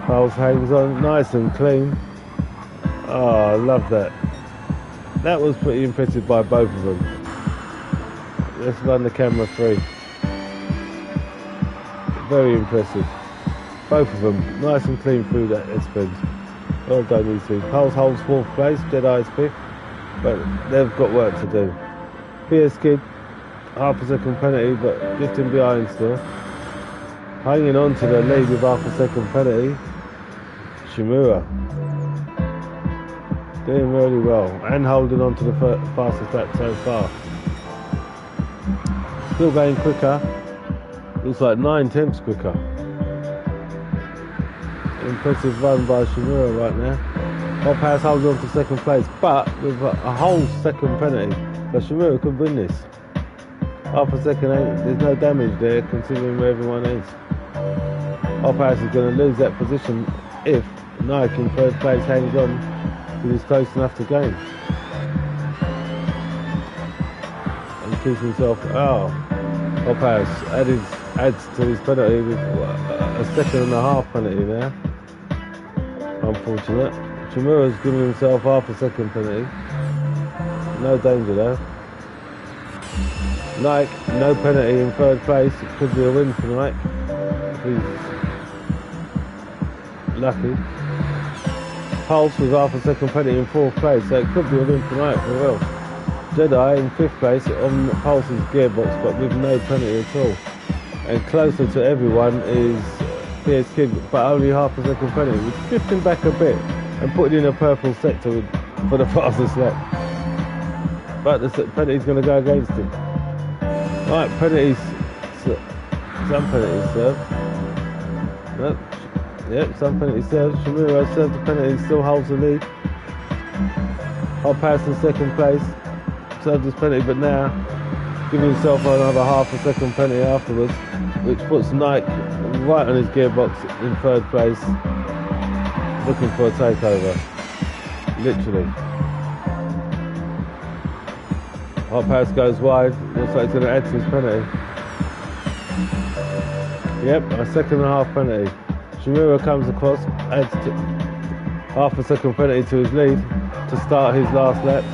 Pulse hangs on nice and clean. Oh, I love that. That was pretty impressive by both of them. Let's run the camera through. Very impressive. Both of them nice and clean through that S-bend. Well done, you two. Pulse holds fourth place, Jedi's fifth, but they've got work to do. Pierce Kidd, half a second penalty, but drifting behind still. Hanging on to the lead with half a second penalty. Shimura. Doing really well and holding on to the fastest lap so far. Still going quicker. Looks like 9/10 quicker. Impressive run by Shimura right now. Hot House holds on to second place, but with a whole second penalty. But Shimura could win this. Half a second, there's no damage there considering where everyone is. Hot House is going to lose that position if Nike in third place hangs on. He was close enough to gain. And keeps himself. Oh, Hot House adds to his penalty with a second and a half penalty there. Unfortunate. Shimura's given himself half a second penalty. No danger though. Nike, no penalty in third place. It could be a win for Nike. If he's lucky. Pulse with half a second penalty in fourth place, so it could be a win for Nike for real. Jedi in fifth place on Pulse's gearbox, but with no penalty at all. And closer to everyone is PS Kid, but only half a second penalty. He's drifting back a bit and putting in a purple sector for the fastest lap. But the penalty's going to go against him. Right, penalties. Some penalties served. Nope. Yep, some penalties served. Shimura served the penalty, still holds the lead. Hot Pass in second place. Served his penalty, but now giving himself another half a second penalty afterwards, which puts Nike right on his gearbox in third place, looking for a takeover. Literally. Hot Pass goes wide, looks like it's going to add to his penalty. Yep, a second and a half penalty. Shimura comes across, adds half a second penalty to his lead to start his last lap,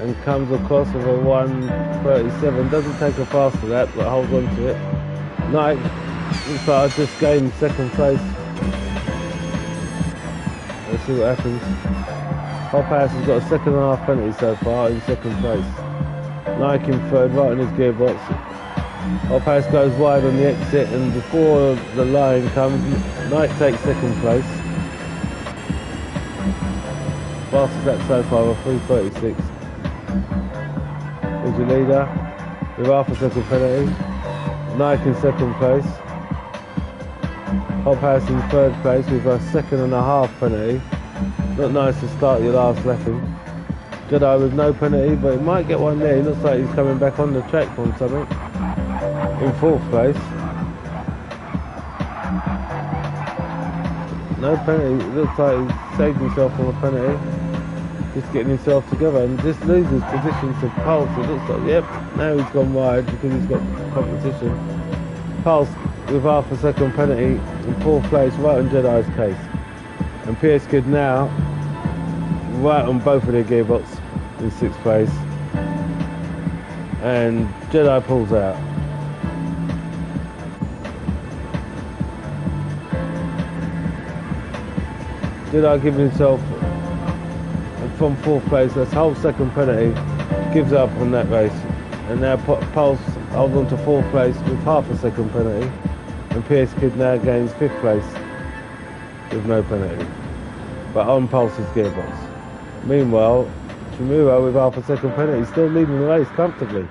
and comes across with a 1:37. Doesn't take a faster lap, but holds on to it. Nike looks like I just gained second place. Let's see what happens. Hot Pass has got a second and a half penalty so far in second place. Nike in third, right on his gearbox. Hot Pass goes wide on the exit, and before the line comes, Nike takes second place. Fastest lap so far of 3:36. Is your leader with half a second penalty. Nike in second place. Hot Pass in third place with a second and a half penalty. Not nice to start your last lap in. Jedi with no penalty, but he might get one there. He looks like he's coming back on the track from something. In fourth place. No penalty. It looks like he's saved himself from a penalty. Just getting himself together and just loses position to Pulse. It looks like, yep, now he's gone wide because he's got competition. Pulse with half a second penalty in fourth place, right on Jedi's case. And PS Kid now right on both of their gearbox in sixth place. And Jedi pulls out. Jedi giving himself from fourth place, that's whole second penalty, gives up on that race. And now Pulse holds on to fourth place with half a second penalty. And PS Kid now gains fifth place with no penalty, but on Pulse's gearbox. Meanwhile, Shimura with half a second penalty still leading the race comfortably.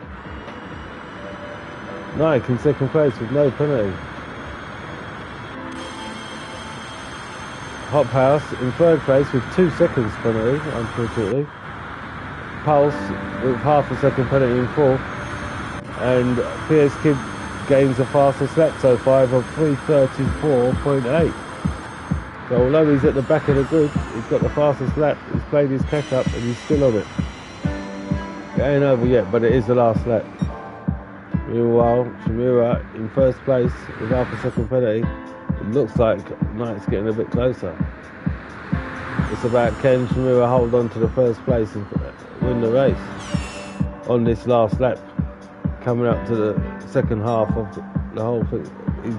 Nike in second place with no penalty. Hot Pass in third place with 2 seconds penalty, unfortunately. Pulse with half a second penalty in fourth. And PS Kid gains the fastest lap so far of 3:34.8. So although he's at the back of the grid, he's got the fastest lap, he's played his catch up and he's still on it. It ain't over yet, but it is the last lap. Meanwhile, Shimura in first place with half a second penalty. It looks like Knight's getting a bit closer. It's about can Shimura hold on to the first place and win the race on this last lap, coming up to the second half of the whole thing. He's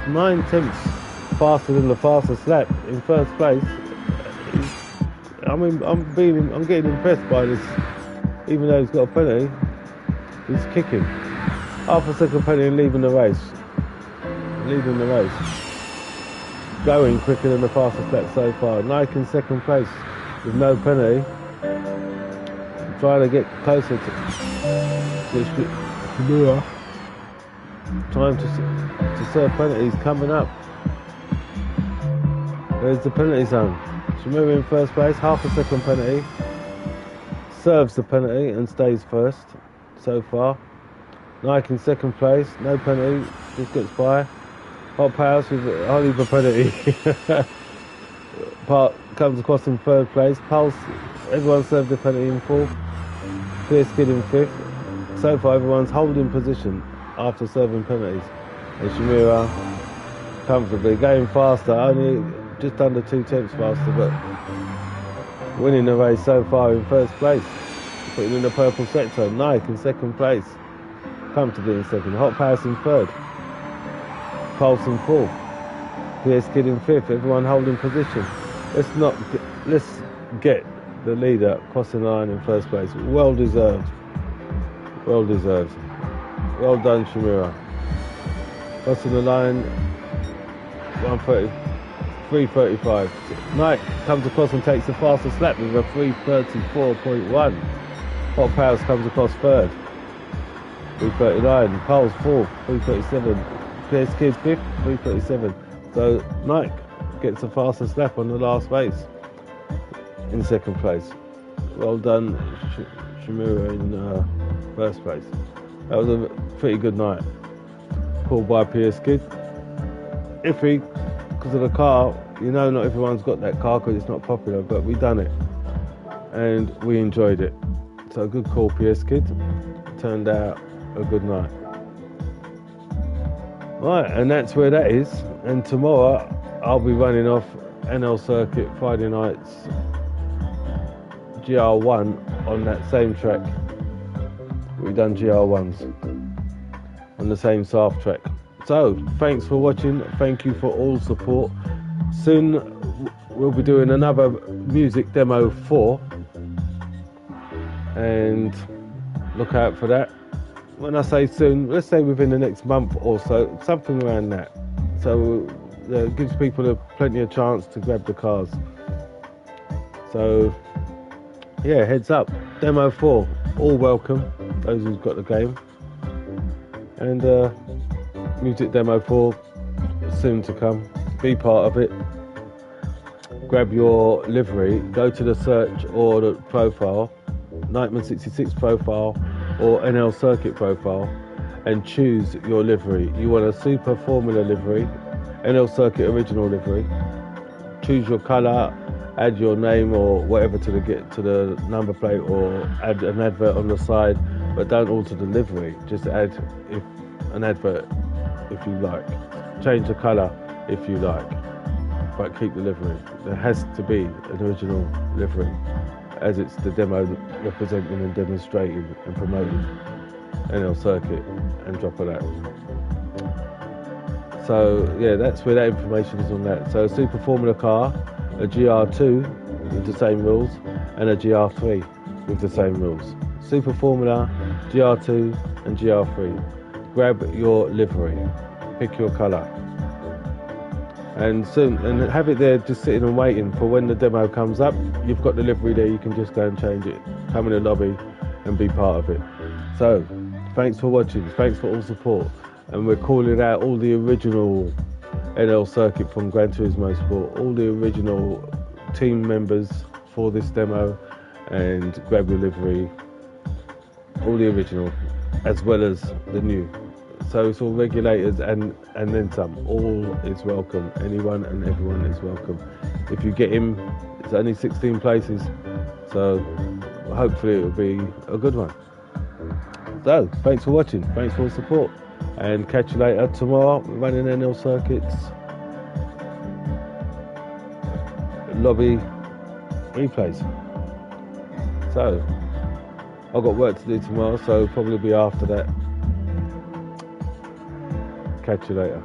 9/10 faster than the fastest lap in first place. I'm getting impressed by this, even though he's got a penalty. He's kicking half a second penalty and leading the race. Going quicker than the fastest lap so far. Nike in second place with no penalty. Trying to get closer to Shimura. Time to serve penalties coming up. There's the penalty zone. Shimura in first place, half a second penalty. Serves the penalty and stays first so far. Nike in second place, no penalty, just gets by. Hot Pass with hardly the penalty. Comes across in third place. Pulse, everyone served the penalty in fourth. PS Kid in fifth. So far everyone's holding position after serving penalties. And Shimura comfortably going faster, only just under 2 tenths faster, but winning the race so far in first place. putting in the purple sector. Nike in second place. Comfortably in second. Hot Pass in third. Pulse in fourth. PS Kid in fifth. Everyone holding position. Let's get the leader crossing the line in first place. Well deserved. Well deserved. Well done, Shamira. Crossing the line. 3:35. Knight comes across and takes the fastest lap with a 3:34.1. Hot Powers comes across third. 3:39. Pulse fourth. 3:37. PS Kid fifth. 3:37. So Knight gets the fastest lap on the last race in second place. Well done, Shamira in first place. That was a pretty good night. Called by PS Kid. Iffy because of the car. You know, not everyone's got that car because it's not popular, but we done it and we enjoyed it. So a good call, PS Kid. Turned out a good night. Right, and that's where that is. And tomorrow I'll be running off NL Circuit Friday nights GR1 on that same track. We've done GR1s on the same SARTHE track. So thanks for watching. Thank you for all support. Soon we'll be doing another music demo 4, and look out for that. When I say soon, let's say within the next month or so, something around that. So it gives people plenty of chance to grab the cars. So yeah, heads up, demo 4, all welcome, those who've got the game. And music demo 4 soon to come. Be part of it. Grab your livery, go to the search or the profile, Nightman66 profile or NL Circuit profile, and choose your livery. You want a Super Formula livery, NL Circuit original livery. Choose your colour, add your name or whatever to the number plate, or add an advert on the side, but don't alter the livery. Just add an advert if you like. Change the colour if you like, but keep the livery. There has to be an original livery, as it's the demo representing and demonstrating and promoting NL Circuit and Drop a Lap. So yeah, that's where that information is on that. So a Super Formula car, a GR2 with the same rules, and a GR3 with the same rules. Super Formula, GR2 and GR3. Grab your livery, pick your colour, and have it there just sitting and waiting for when the demo comes up. You've got the livery there, you can just go and change it, come in the lobby and be part of it. So thanks for watching, thanks for all support, and we're calling out all the original NL Circuit from Gran Turismo Sport, all the original team members for this demo, and grab your livery, all the original as well as the new. So it's all regulators and then some. All is welcome. Anyone and everyone is welcome. If you get him, it's only 16 places, so hopefully it will be a good one. So thanks for watching, thanks for the support, and catch you later tomorrow. We're running NL Circuits lobby replays. So I've got work to do tomorrow, so probably be after that. Catch you later.